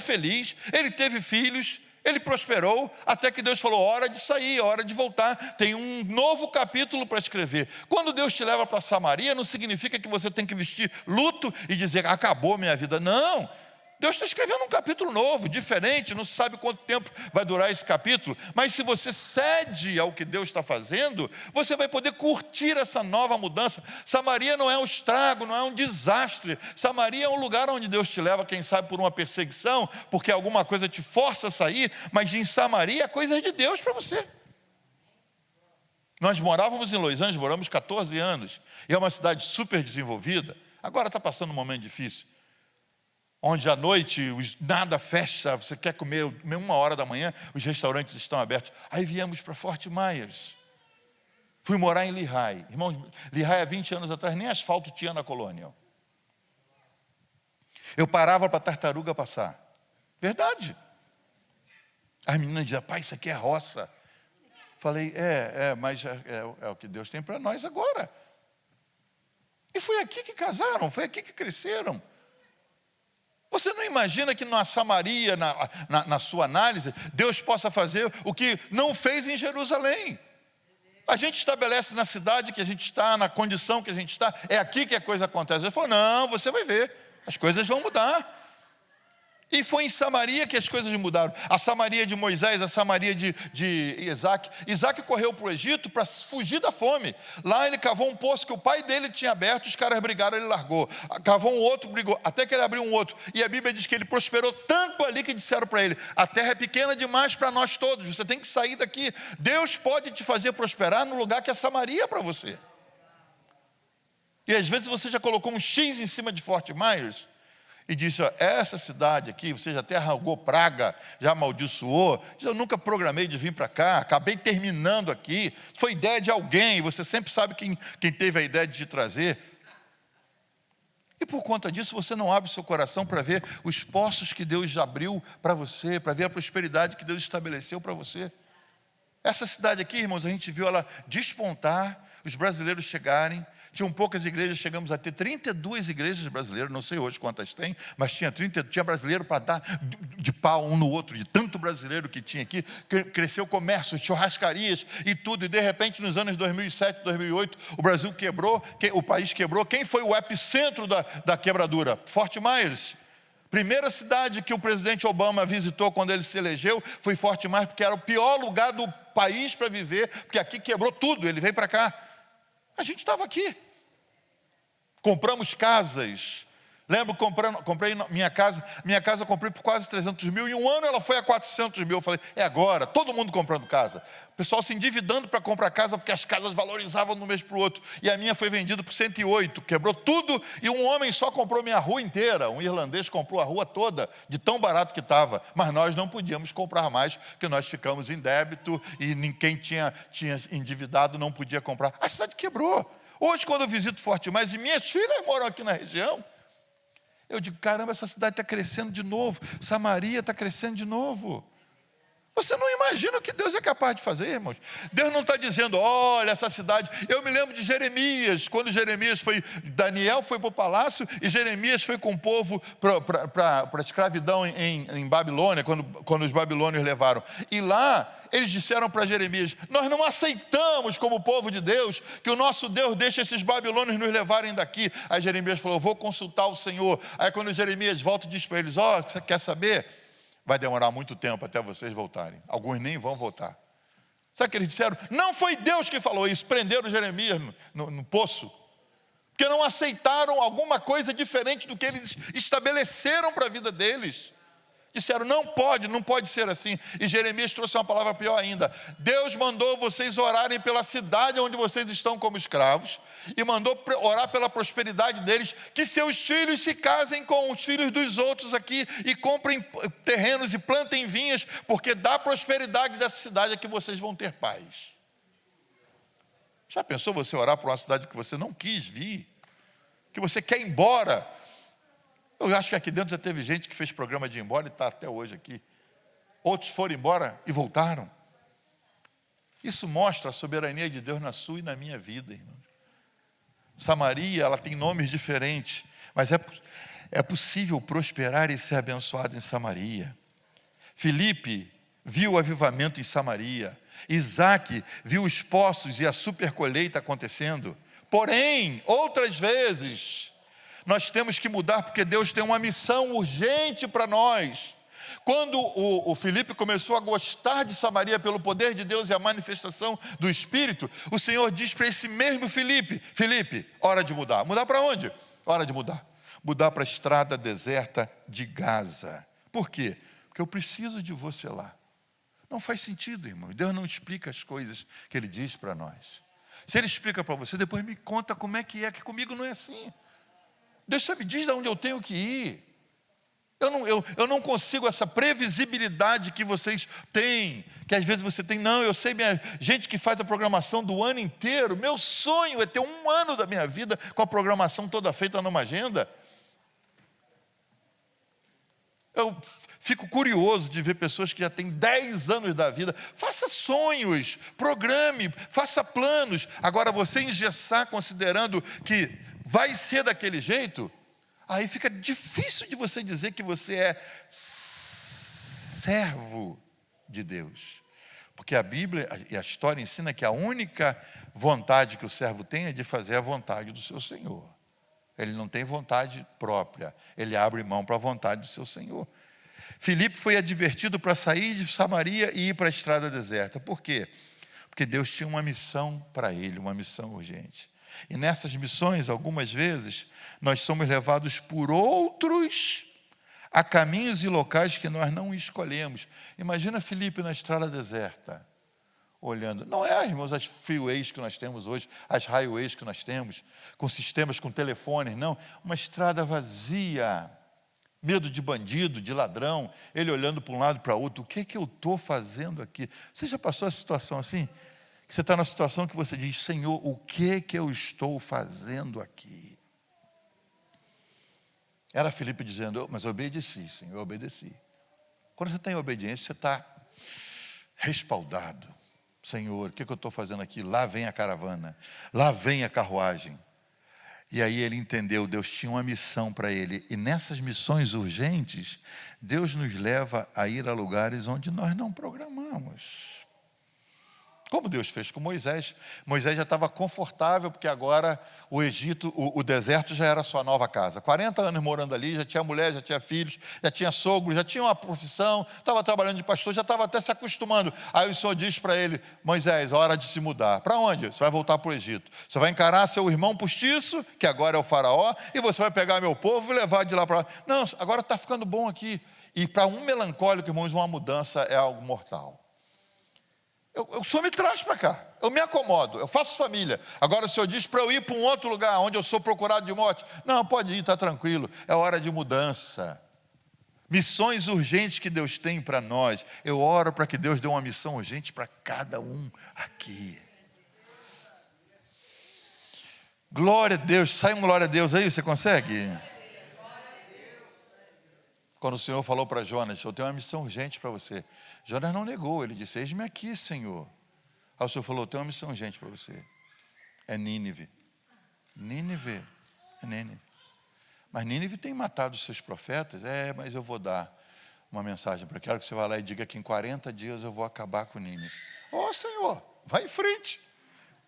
feliz, ele teve filhos, ele prosperou, até que Deus falou, hora de sair, hora de voltar, tem um novo capítulo para escrever. Quando Deus te leva para Samaria, não significa que você tem que vestir luto e dizer, acabou minha vida. Não, Deus está escrevendo um capítulo novo, diferente, não se sabe quanto tempo vai durar esse capítulo, mas se você cede ao que Deus está fazendo, você vai poder curtir essa nova mudança. Samaria não é um estrago, não é um desastre. Samaria é um lugar onde Deus te leva, quem sabe por uma perseguição, porque alguma coisa te força a sair, mas em Samaria é coisa de Deus para você. Nós morávamos em Los Angeles, moramos 14 anos, e é uma cidade super desenvolvida, agora está passando um momento difícil, onde à noite nada fecha, você quer comer 1h da manhã, os restaurantes estão abertos. Aí viemos para Fort Myers. Fui morar em Lehigh. Irmão, Lehigh há 20 anos atrás nem asfalto tinha na colônia. Eu parava para a tartaruga passar. Verdade. As meninas diziam, pai, isso aqui é roça. Falei, mas é o que Deus tem para nós agora. E foi aqui que casaram, foi aqui que cresceram. Você não imagina que na Samaria, na sua análise, Deus possa fazer o que não fez em Jerusalém. A gente estabelece na cidade que a gente está, na condição que a gente está, é aqui que a coisa acontece. Ele falou, não, você vai ver, as coisas vão mudar. E foi em Samaria que as coisas mudaram. A Samaria de Moisés, a Samaria de Isaac. Isaac correu para o Egito para fugir da fome. Lá ele cavou um poço que o pai dele tinha aberto, os caras brigaram, ele largou. Cavou um outro, brigou, até que ele abriu um outro. E a Bíblia diz que ele prosperou tanto ali que disseram para ele, a terra é pequena demais para nós todos, você tem que sair daqui. Deus pode te fazer prosperar no lugar que é Samaria para você. E às vezes você já colocou um X em cima de Fort Myers, e disse, essa cidade aqui, você já até arrancou praga, já amaldiçoou, eu nunca programei de vir para cá, acabei terminando aqui, foi ideia de alguém, você sempre sabe quem teve a ideia de te trazer. E por conta disso, você não abre seu coração para ver os poços que Deus abriu para você, para ver a prosperidade que Deus estabeleceu para você. Essa cidade aqui, irmãos, a gente viu ela despontar, os brasileiros chegarem. Tinham poucas igrejas, chegamos a ter 32 igrejas brasileiras, não sei hoje quantas tem, mas tinha brasileiro para dar de pau um no outro, de tanto brasileiro que tinha aqui. Cresceu o comércio, churrascarias e tudo, e de repente nos anos 2007, 2008, o Brasil quebrou, o país quebrou. Quem foi o epicentro da quebradura? Fort Myers. Primeira cidade que o presidente Obama visitou quando ele se elegeu foi Fort Myers, porque era o pior lugar do país para viver, porque aqui quebrou tudo, ele veio para cá. A gente estava aqui. Compramos casas. Lembro, comprei minha casa eu comprei por quase 300 mil, em um ano ela foi a 400 mil. Eu falei, é agora, todo mundo comprando casa. O pessoal se endividando para comprar casa, porque as casas valorizavam de um mês para o outro. E a minha foi vendida por 108, quebrou tudo, e um homem só comprou minha rua inteira. Um irlandês comprou a rua toda, de tão barato que estava. Mas nós não podíamos comprar mais, porque nós ficamos em débito, e quem tinha endividado não podia comprar. A cidade quebrou. Hoje, quando eu visito Forte Mais, e minhas filhas moram aqui na região, eu digo, caramba, essa cidade está crescendo de novo, Samaria está crescendo de novo. Você não imagina o que Deus é capaz de fazer, irmãos. Deus não está dizendo, olha, essa cidade... Eu me lembro de Jeremias, quando Daniel foi para o palácio, e Jeremias foi com o povo para a escravidão em Babilônia, quando os babilônios levaram. E lá, eles disseram para Jeremias, nós não aceitamos como povo de Deus, que o nosso Deus deixe esses babilônios nos levarem daqui. Aí Jeremias falou, vou consultar o Senhor. Aí quando Jeremias volta, diz para eles, você quer saber? Vai demorar muito tempo até vocês voltarem. Alguns nem vão voltar. Sabe o que eles disseram? Não foi Deus que falou isso. Prenderam Jeremias no poço. Porque não aceitaram alguma coisa diferente do que eles estabeleceram para a vida deles. Disseram, não pode ser assim. E Jeremias trouxe uma palavra pior ainda. Deus mandou vocês orarem pela cidade onde vocês estão como escravos, e mandou orar pela prosperidade deles, que seus filhos se casem com os filhos dos outros aqui, e comprem terrenos e plantem vinhas, porque da prosperidade dessa cidade é que vocês vão ter paz. Já pensou você orar por uma cidade que você não quis vir, que você quer ir embora? Eu acho que aqui dentro já teve gente que fez programa de ir embora e está até hoje aqui. Outros foram embora e voltaram. Isso mostra a soberania de Deus na sua e na minha vida, irmão. Samaria, ela tem nomes diferentes, mas é possível prosperar e ser abençoado em Samaria. Filipe viu o avivamento em Samaria. Isaac viu os poços e a super colheita acontecendo. Porém, outras vezes, nós temos que mudar porque Deus tem uma missão urgente para nós. Quando o Filipe começou a gostar de Samaria pelo poder de Deus e a manifestação do Espírito, o Senhor diz para esse mesmo Filipe: Filipe, hora de mudar. Mudar para onde? Hora de mudar. Mudar para a estrada deserta de Gaza. Por quê? Porque eu preciso de você lá. Não faz sentido, irmão. Deus não explica as coisas que Ele diz para nós. Se Ele explica para você, depois me conta como é que comigo não é assim. Deus sabe, diz de onde eu tenho que ir. Eu não consigo essa previsibilidade que vocês têm, que às vezes você tem. Não, eu sei, gente que faz a programação do ano inteiro, meu sonho é ter 1 ano da minha vida com a programação toda feita numa agenda. Eu fico curioso de ver pessoas que já têm 10 anos da vida. Faça sonhos, programe, faça planos. Agora, você engessar considerando que vai ser daquele jeito, aí fica difícil de você dizer que você é servo de Deus. Porque a Bíblia e a história ensina que a única vontade que o servo tem é de fazer a vontade do seu Senhor. Ele não tem vontade própria, ele abre mão para a vontade do seu Senhor. Filipe foi advertido para sair de Samaria e ir para a estrada deserta. Por quê? Porque Deus tinha uma missão para ele, uma missão urgente. E nessas missões, algumas vezes, nós somos levados por outros a caminhos e locais que nós não escolhemos. Imagina Filipe na estrada deserta, olhando. Não é, irmãos, as freeways que nós temos hoje, as highways que nós temos, com sistemas, com telefones, não. Uma estrada vazia, medo de bandido, de ladrão, ele olhando para um lado e para o outro. O que eu estou fazendo aqui? Você já passou essa situação assim? Que você está na situação que você diz: Senhor, o que eu estou fazendo aqui? Era Filipe dizendo: mas eu obedeci, Senhor, eu obedeci. Quando você está em obediência, você está respaldado. Senhor, o que eu estou fazendo aqui? Lá vem a caravana, lá vem a carruagem. E aí ele entendeu, Deus tinha uma missão para ele. E nessas missões urgentes, Deus nos leva a ir a lugares onde nós não programamos. Como Deus fez com Moisés. Moisés já estava confortável, porque agora o Egito, o deserto já era a sua nova casa. 40 anos morando ali, já tinha mulher, já tinha filhos, já tinha sogro, já tinha uma profissão, estava trabalhando de pastor, já estava até se acostumando. Aí o Senhor diz para ele: Moisés, hora de se mudar. Para onde? Você vai voltar para o Egito. Você vai encarar seu irmão postiço, que agora é o faraó, e você vai pegar meu povo e levar de lá para lá. Não, agora está ficando bom aqui. E para um melancólico, irmãos, uma mudança é algo mortal. O Senhor me traz para cá, eu me acomodo, eu faço família. Agora o Senhor diz para eu ir para um outro lugar, onde eu sou procurado de morte. Não, pode ir, está tranquilo, é hora de mudança. Missões urgentes que Deus tem para nós. Eu oro para que Deus dê uma missão urgente para cada um aqui. Glória a Deus, sai um glória a Deus aí, você consegue? Quando o Senhor falou para Jonas: eu tenho uma missão urgente para você. Jonas não negou, ele disse: eis-me aqui, Senhor. Aí o Senhor falou: eu tenho uma missão urgente para você. É Nínive. Nínive. É Nínive. Mas Nínive tem matado os seus profetas. Mas eu vou dar uma mensagem para quero que você vá lá e diga que em 40 dias eu vou acabar com Nínive. Senhor, vai em frente.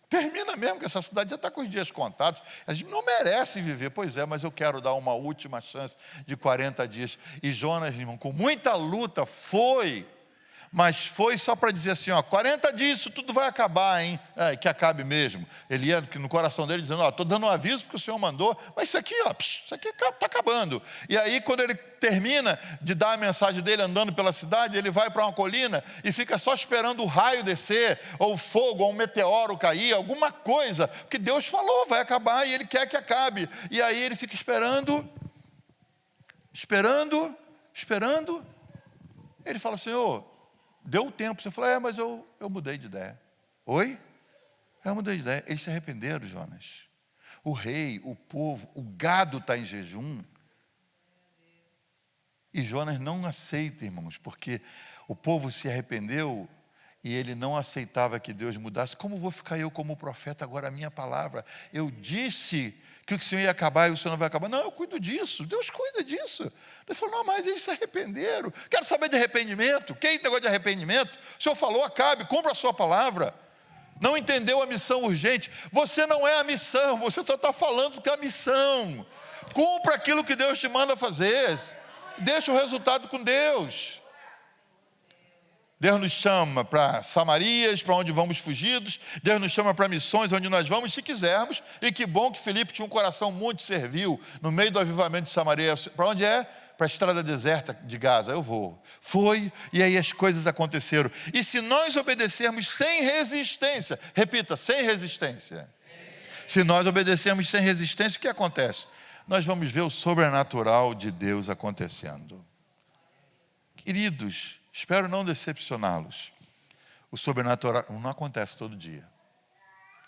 Termina mesmo, que essa cidade já está com os dias contados. A gente não merece viver. Pois é, mas eu quero dar uma última chance de 40 dias. E Jonas, irmão, com muita luta, foi. Mas foi só para dizer assim: 40 dias isso tudo vai acabar, hein? Que acabe mesmo. Ele ia no coração dele dizendo: estou dando um aviso porque o Senhor mandou, mas isso aqui está acabando. E aí, quando ele termina de dar a mensagem dele andando pela cidade, ele vai para uma colina e fica só esperando o raio descer, ou o fogo, ou um meteoro cair, alguma coisa, porque Deus falou, vai acabar e ele quer que acabe. E aí ele fica esperando. Ele fala: Senhor, deu tempo. Você falou: mas eu mudei de ideia. Oi? Eu mudei de ideia. Eles se arrependeram, Jonas. O rei, o povo, o gado está em jejum. E Jonas não aceita, irmãos, porque o povo se arrependeu e ele não aceitava que Deus mudasse. Como vou ficar eu como profeta agora, a minha palavra? Eu disse que o Senhor ia acabar e o Senhor não vai acabar. Não, eu cuido disso, Deus cuida disso. Deus falou, não, mas eles se arrependeram. Quero saber de arrependimento. Que negócio de arrependimento? O Senhor falou, acabe, cumpra a sua palavra. Não entendeu a missão urgente. Você não é a missão, você só está falando que é a missão. Cumpra aquilo que Deus te manda fazer. Deixa o resultado com Deus. Deus nos chama para Samarias, para onde vamos fugidos. Deus nos chama para missões, onde nós vamos, se quisermos. E que bom que Filipe tinha um coração muito servil, no meio do avivamento de Samaria. Para onde é? Para a estrada deserta de Gaza. Eu vou. Foi, e aí as coisas aconteceram. E se nós obedecermos sem resistência, repita, sem resistência. Se nós obedecermos sem resistência, o que acontece? Nós vamos ver o sobrenatural de Deus acontecendo. Queridos, espero não decepcioná-los. O sobrenatural não acontece todo dia.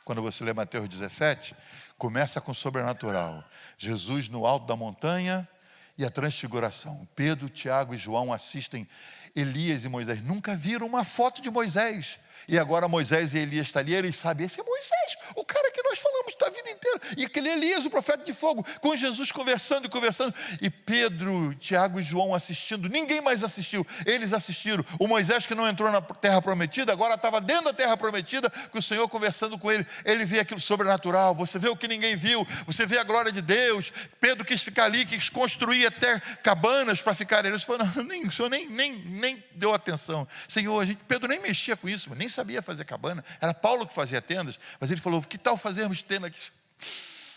Quando você lê Mateus 17, começa com o sobrenatural. Jesus no alto da montanha e a transfiguração. Pedro, Tiago e João assistem Elias e Moisés. Nunca viram uma foto de Moisés. E agora Moisés e Elias estão ali, eles sabem, esse é Moisés, o cara que nós falamos da vida inteira. E aquele Elias, o profeta de fogo, com Jesus conversando e conversando. E Pedro, Tiago e João assistindo, ninguém mais assistiu, eles assistiram. O Moisés que não entrou na terra prometida, agora estava dentro da terra prometida, com o Senhor conversando com ele. Ele vê aquilo sobrenatural, você vê o que ninguém viu, você vê a glória de Deus. Pedro quis ficar ali, quis construir até cabanas para ficar ali. Ele falou, não, o Senhor nem deu atenção. Senhor, Pedro nem mexia com isso, nem sabia fazer cabana, era Paulo que fazia tendas, mas ele falou, que tal fazermos tenda aqui?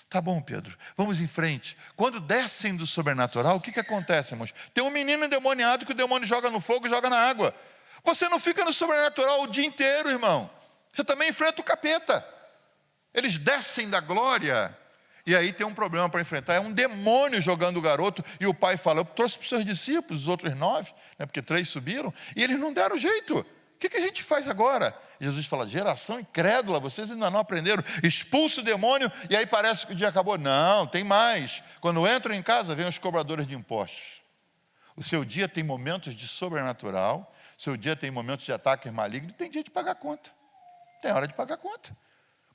Tá bom, Pedro, vamos em frente. Quando descem do sobrenatural, o que acontece, irmãos? Tem um menino endemoniado que o demônio joga no fogo e joga na água. Você não fica no sobrenatural o dia inteiro, irmão. Você também enfrenta o capeta. Eles descem da glória, e aí tem um problema para enfrentar, é um demônio jogando o garoto, e o pai fala, eu trouxe para os seus discípulos, os outros 9, né, porque 3 subiram, e eles não deram jeito. O que a gente faz agora? Jesus fala, geração incrédula, vocês ainda não aprenderam. Expulsa o demônio e aí parece que o dia acabou. Não, tem mais. Quando entram em casa, vêm os cobradores de impostos. O seu dia tem momentos de sobrenatural, o seu dia tem momentos de ataque maligno, e tem dia de pagar conta. Tem hora de pagar conta.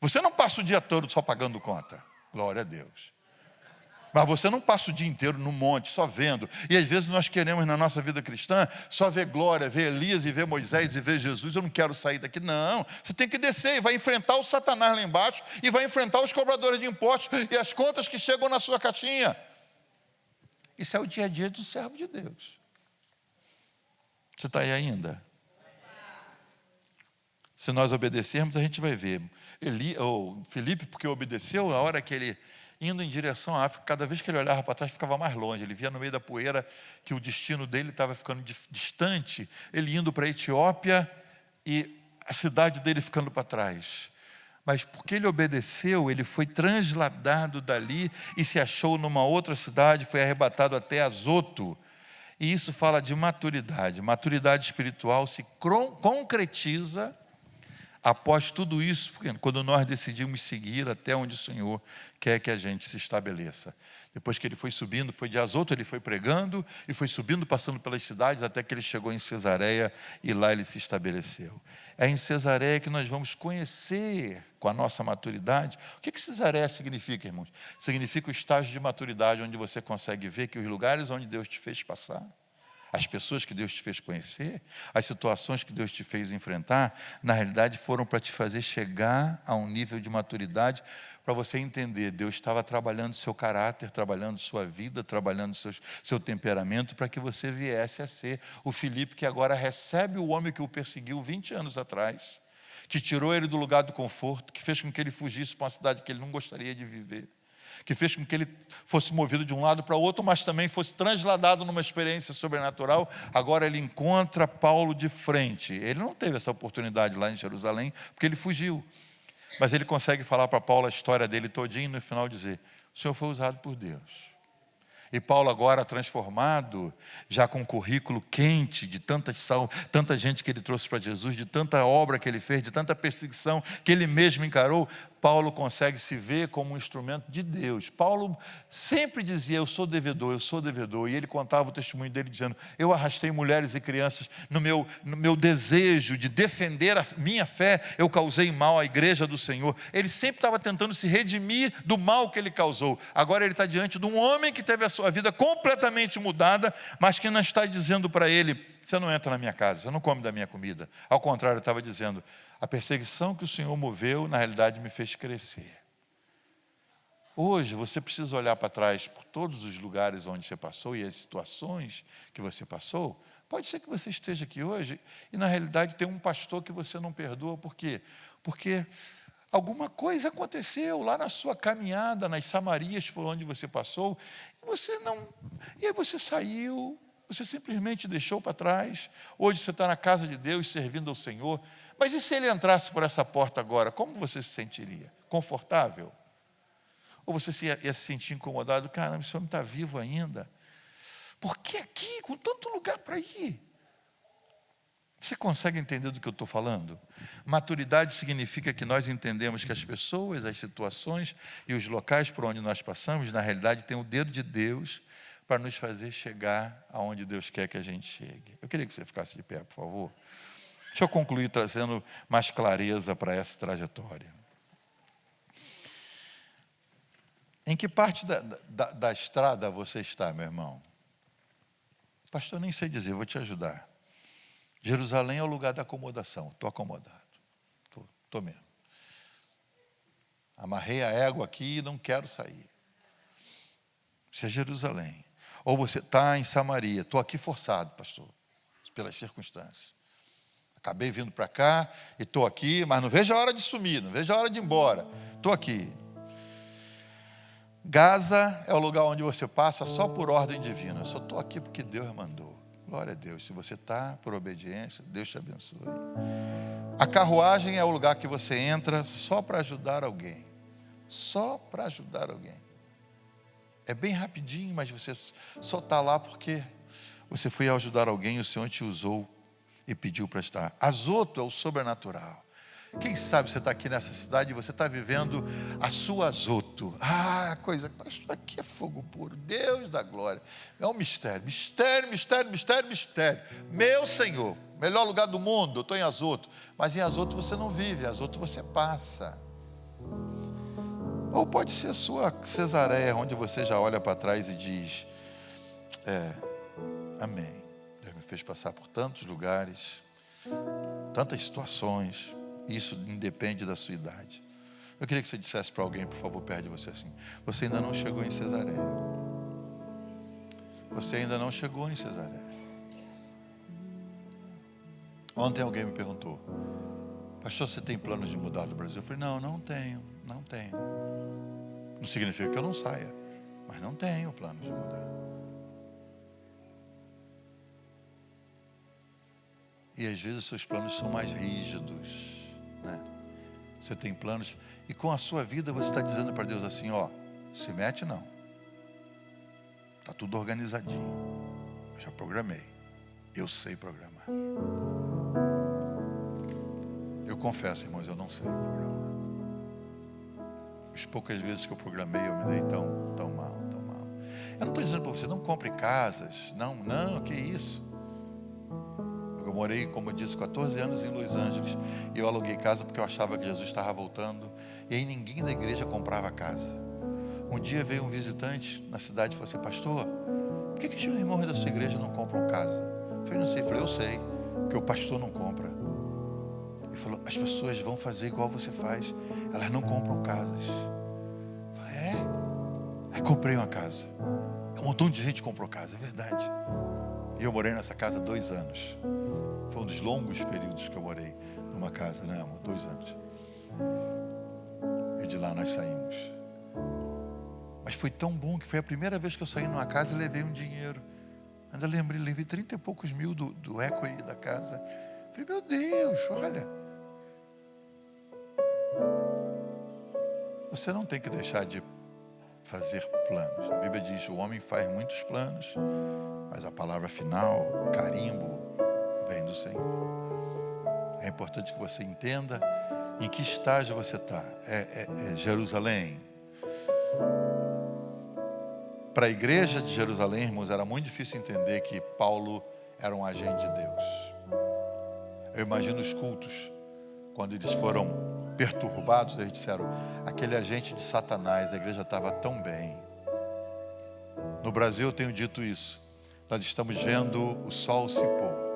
Você não passa o dia todo só pagando conta. Glória a Deus. Mas você não passa o dia inteiro no monte, só vendo. E às vezes nós queremos na nossa vida cristã só ver glória, ver Elias e ver Moisés e ver Jesus. Eu não quero sair daqui. Não, você tem que descer e vai enfrentar o Satanás lá embaixo e vai enfrentar os cobradores de impostos e as contas que chegam na sua caixinha. Isso é o dia a dia do servo de Deus. Você está aí ainda? Se nós obedecermos, a gente vai ver. Filipe, porque obedeceu, na hora que ele indo em direção à África, cada vez que ele olhava para trás, ficava mais longe. Ele via no meio da poeira que o destino dele estava ficando distante. Ele indo para a Etiópia e a cidade dele ficando para trás. Mas porque ele obedeceu, ele foi transladado dali e se achou numa outra cidade, foi arrebatado até Azoto. E isso fala de maturidade. Maturidade espiritual se concretiza após tudo isso, quando nós decidimos seguir até onde o Senhor quer que a gente se estabeleça. Depois que ele foi subindo, foi de Azoto, ele foi pregando, e foi subindo, passando pelas cidades, até que ele chegou em Cesareia, e lá ele se estabeleceu. É em Cesareia que nós vamos conhecer, com a nossa maturidade, o que Cesareia significa, irmãos? Significa o estágio de maturidade, onde você consegue ver que os lugares onde Deus te fez passar, as pessoas que Deus te fez conhecer, as situações que Deus te fez enfrentar, na realidade foram para te fazer chegar a um nível de maturidade, para você entender, Deus estava trabalhando seu caráter, trabalhando sua vida, trabalhando seu temperamento, para que você viesse a ser o Filipe que agora recebe o homem que o perseguiu 20 anos atrás, que tirou ele do lugar do conforto, que fez com que ele fugisse para uma cidade que ele não gostaria de viver, que fez com que ele fosse movido de um lado para o outro, mas também fosse transladado numa experiência sobrenatural. Agora ele encontra Paulo de frente. Ele não teve essa oportunidade lá em Jerusalém, porque ele fugiu. Mas ele consegue falar para Paulo a história dele todinha e no final dizer, o Senhor foi usado por Deus. E Paulo agora transformado, já com um currículo quente de tanta gente que ele trouxe para Jesus, de tanta obra que ele fez, de tanta perseguição que ele mesmo encarou. Paulo consegue se ver como um instrumento de Deus. Paulo sempre dizia, eu sou devedor, eu sou devedor. E ele contava o testemunho dele dizendo, eu arrastei mulheres e crianças no meu desejo de defender a minha fé, eu causei mal à igreja do Senhor. Ele sempre estava tentando se redimir do mal que ele causou. Agora ele está diante de um homem que teve a sua vida completamente mudada, mas que não está dizendo para ele, você não entra na minha casa, você não come da minha comida. Ao contrário, estava dizendo, a perseguição que o Senhor moveu, na realidade, me fez crescer. Hoje, você precisa olhar para trás por todos os lugares onde você passou e as situações que você passou. Pode ser que você esteja aqui hoje e, na realidade, tem um pastor que você não perdoa. Por quê? Porque alguma coisa aconteceu lá na sua caminhada, nas Samarias por onde você passou, e aí você saiu, você simplesmente deixou para trás. Hoje você está na casa de Deus, servindo ao Senhor. Mas e se ele entrasse por essa porta agora, como você se sentiria? Confortável? Ou você ia se sentir incomodado? Caramba, esse homem está vivo ainda. Por que aqui, com tanto lugar para ir? Você consegue entender do que eu estou falando? Maturidade significa que nós entendemos que as pessoas, as situações e os locais por onde nós passamos, na realidade, têm o dedo de Deus para nos fazer chegar aonde Deus quer que a gente chegue. Eu queria que você ficasse de pé, por favor. Deixa eu concluir trazendo mais clareza para essa trajetória. Em que parte da estrada você está, meu irmão? Pastor, nem sei dizer, vou te ajudar. Jerusalém é o lugar da acomodação. Estou acomodado. Estou mesmo. Amarrei a égua aqui e não quero sair. Isso é Jerusalém. Ou você está em Samaria. Estou aqui forçado, pastor, pelas circunstâncias. Acabei vindo para cá e estou aqui, mas não vejo a hora de sumir, não vejo a hora de ir embora. Estou aqui. Gaza é o lugar onde você passa só por ordem divina. Eu só estou aqui porque Deus mandou. Glória a Deus. Se você está por obediência, Deus te abençoe. A carruagem é o lugar que você entra só para ajudar alguém. Só para ajudar alguém. É bem rapidinho, mas você só está lá porque você foi ajudar alguém e o Senhor te usou e pediu para estar. Azoto é o sobrenatural. Quem sabe você está aqui nessa cidade e você está vivendo a sua azoto. Coisa, pastor, aqui é fogo puro, Deus da glória. É um mistério, mistério, mistério, mistério, mistério. Meu Senhor, melhor lugar do mundo, eu estou em Azoto. Mas em Azoto você não vive, em Azoto você passa. Ou pode ser a sua Cesareia, onde você já olha para trás e diz, amém. Deus me fez passar por tantos lugares, tantas situações. Isso independe da sua idade. Eu queria que você dissesse para alguém, por favor, perto de você assim, você ainda não chegou em Cesareia. Você ainda não chegou em Cesareia. Ontem alguém me perguntou, pastor, você tem planos de mudar do Brasil? Eu falei, não tenho. Não significa que eu não saia, mas não tenho plano de mudar. E às vezes os seus planos são mais rígidos, né? Você tem planos, e com a sua vida você está dizendo para Deus assim, se mete não. Está tudo organizadinho. Eu já programei. Eu sei programar. Eu confesso, irmãos, eu não sei programar. As poucas vezes que eu programei, eu me dei tão mal. Eu não estou dizendo para você, não compre casas. Não, que isso. Eu morei, como eu disse, 14 anos em Los Angeles. E eu aluguei casa porque eu achava que Jesus estava voltando. E aí ninguém da igreja comprava casa. Um dia veio um visitante na cidade e falou assim, pastor, por que os irmãos da sua igreja não compram casa? Eu falei, não sei. Eu falei, eu sei, porque o pastor não compra. Ele falou, as pessoas vão fazer igual você faz. Elas não compram casas. Eu falei, Aí comprei uma casa. Um montão de gente comprou casa, é verdade. E eu morei nessa casa 2 anos. Foi um dos longos períodos que eu morei numa casa, né, amor? 2 anos. E de lá nós saímos. Mas foi tão bom que foi a primeira vez que eu saí numa casa e levei um dinheiro. Ainda levei 30 e poucos mil do equity da casa. Falei, meu Deus, olha. Você não tem que deixar de fazer planos. A Bíblia diz, o homem faz muitos planos, mas a palavra final, carimbo, vem do Senhor. É importante que você entenda Em que estágio você está? É Jerusalém? Para a igreja de Jerusalém, irmãos, era muito difícil entender que Paulo era um agente de Deus. Eu imagino os cultos, quando eles foram perturbados, eles disseram: aquele agente de Satanás, a igreja estava tão bem. No Brasil eu tenho dito isso. Nós estamos vendo o sol se pôr.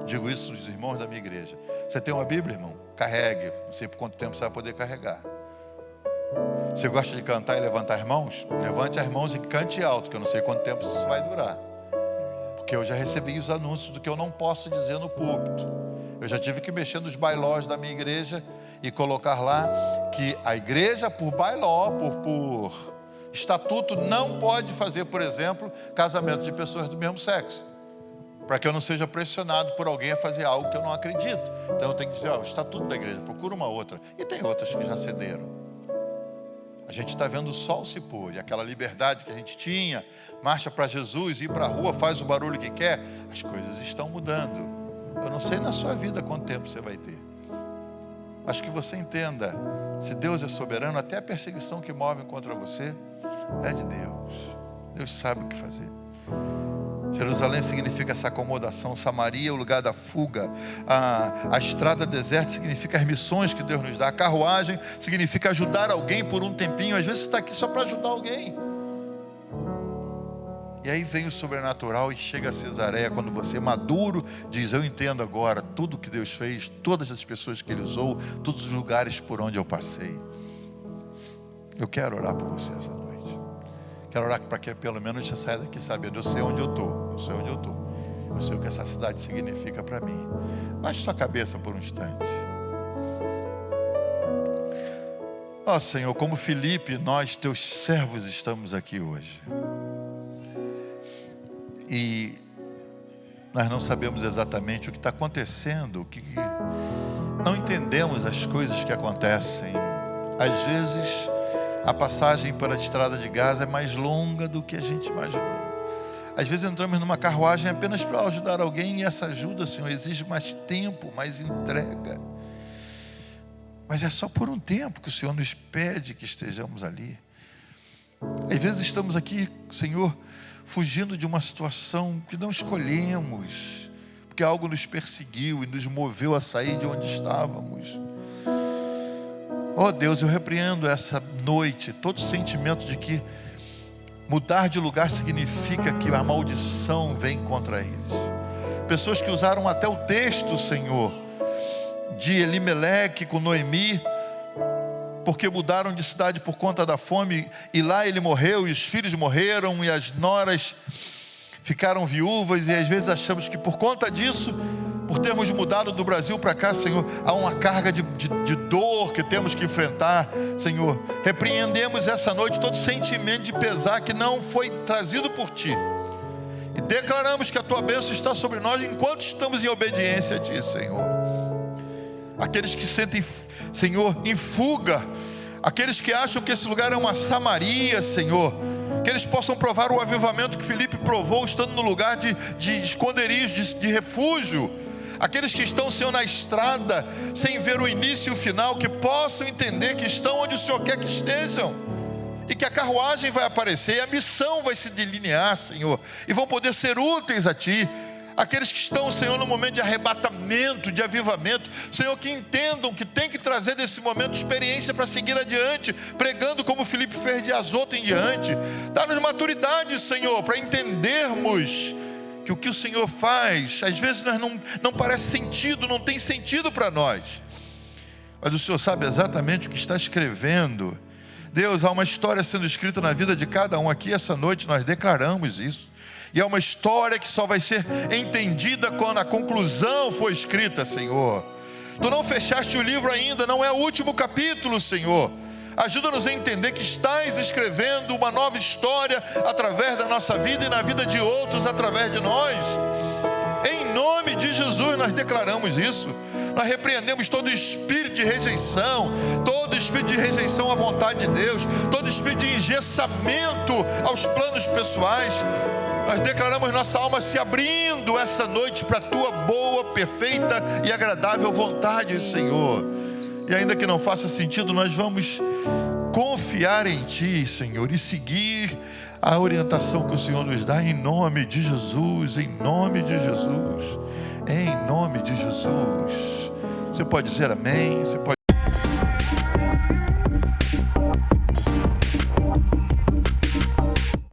Digo isso aos irmãos da minha igreja. Você tem uma Bíblia, irmão? Carregue. Não sei por quanto tempo você vai poder carregar. Você gosta de cantar e levantar as mãos? Levante as mãos e cante alto, que eu não sei quanto tempo isso vai durar. Porque eu já recebi os anúncios do que eu não posso dizer no púlpito. Eu já tive que mexer nos bailós da minha igreja e colocar lá que a igreja, por bailó, por estatuto, não pode fazer, por exemplo, casamento de pessoas do mesmo sexo. Para que eu não seja pressionado por alguém a fazer algo que eu não acredito. Então eu tenho que dizer: o estatuto da igreja, procura uma outra. E tem outras que já cederam. A gente está vendo o sol se pôr, e aquela liberdade que a gente tinha, marcha para Jesus, ir para a rua, faz o barulho que quer, as coisas estão mudando. Eu não sei na sua vida quanto tempo você vai ter. Mas que você entenda, se Deus é soberano, até a perseguição que move contra você é de Deus. Deus sabe o que fazer. Jerusalém significa essa acomodação. Samaria é o lugar da fuga. A estrada deserta significa as missões que Deus nos dá. A carruagem significa ajudar alguém por um tempinho. Às vezes você está aqui só para ajudar alguém. E aí vem o sobrenatural e chega a Cesareia, quando você maduro diz: eu entendo agora tudo que Deus fez, todas as pessoas que Ele usou, todos os lugares por onde eu passei. Eu quero orar por você essa noite. Quero orar para que pelo menos você saia daqui sabendo: eu sei onde eu estou, eu sei onde eu estou, eu sei o que essa cidade significa para mim. Baixe sua cabeça por um instante. Ó Senhor, como Filipe, nós teus servos estamos aqui hoje. E nós não sabemos exatamente o que está acontecendo, não entendemos as coisas que acontecem. Às vezes a passagem pela estrada de Gaza é mais longa do que a gente imaginou. Às vezes entramos numa carruagem apenas para ajudar alguém, e essa ajuda, Senhor, exige mais tempo, mais entrega. Mas é só por um tempo que o Senhor nos pede que estejamos ali. Às vezes estamos aqui, Senhor, fugindo de uma situação que não escolhemos, porque algo nos perseguiu e nos moveu a sair de onde estávamos. Oh Deus, eu repreendo essa noite todo sentimento de que mudar de lugar significa que a maldição vem contra eles. Pessoas que usaram até o texto, Senhor, de Elimeleque com Noemi, porque mudaram de cidade por conta da fome, e lá ele morreu, e os filhos morreram, e as noras ficaram viúvas, e às vezes achamos que por conta disso, por termos mudado do Brasil para cá, Senhor, há uma carga de dor que temos que enfrentar, Senhor. Repreendemos essa noite todo sentimento de pesar que não foi trazido por Ti, e declaramos que a Tua bênção está sobre nós enquanto estamos em obediência a Ti, Senhor. Aqueles que sentem, Senhor, em fuga, aqueles que acham que esse lugar é uma Samaria, Senhor, que eles possam provar o avivamento que Filipe provou estando no lugar de esconderijo, de refúgio. Aqueles que estão, Senhor, na estrada, sem ver o início e o final, que possam entender que estão onde o Senhor quer que estejam, e que a carruagem vai aparecer, e a missão vai se delinear, Senhor, e vão poder ser úteis a Ti. Aqueles que estão, Senhor, no momento de arrebatamento, de avivamento, Senhor, que entendam que tem que trazer desse momento experiência para seguir adiante, pregando como Filipe fez de Azoto em diante. Dá-nos maturidade, Senhor, para entendermos que o que o Senhor faz, às vezes nós não parece sentido, não tem sentido para nós, mas o Senhor sabe exatamente o que está escrevendo. Deus, há uma história sendo escrita na vida de cada um aqui. Essa noite nós declaramos isso. E é uma história que só vai ser entendida quando a conclusão for escrita, Senhor. Tu não fechaste o livro ainda, não é o último capítulo, Senhor. Ajuda-nos a entender que estás escrevendo uma nova história através da nossa vida e na vida de outros através de nós. Em nome de Jesus nós declaramos isso. Nós repreendemos todo espírito de rejeição, todo espírito de rejeição à vontade de Deus, todo espírito de engessamento aos planos pessoais. Nós declaramos nossa alma se abrindo essa noite para a Tua boa, perfeita e agradável vontade, Senhor. E ainda que não faça sentido, nós vamos confiar em Ti, Senhor, e seguir a orientação que o Senhor nos dá, em nome de Jesus, em nome de Jesus, em nome de Jesus. Você pode dizer amém? Você pode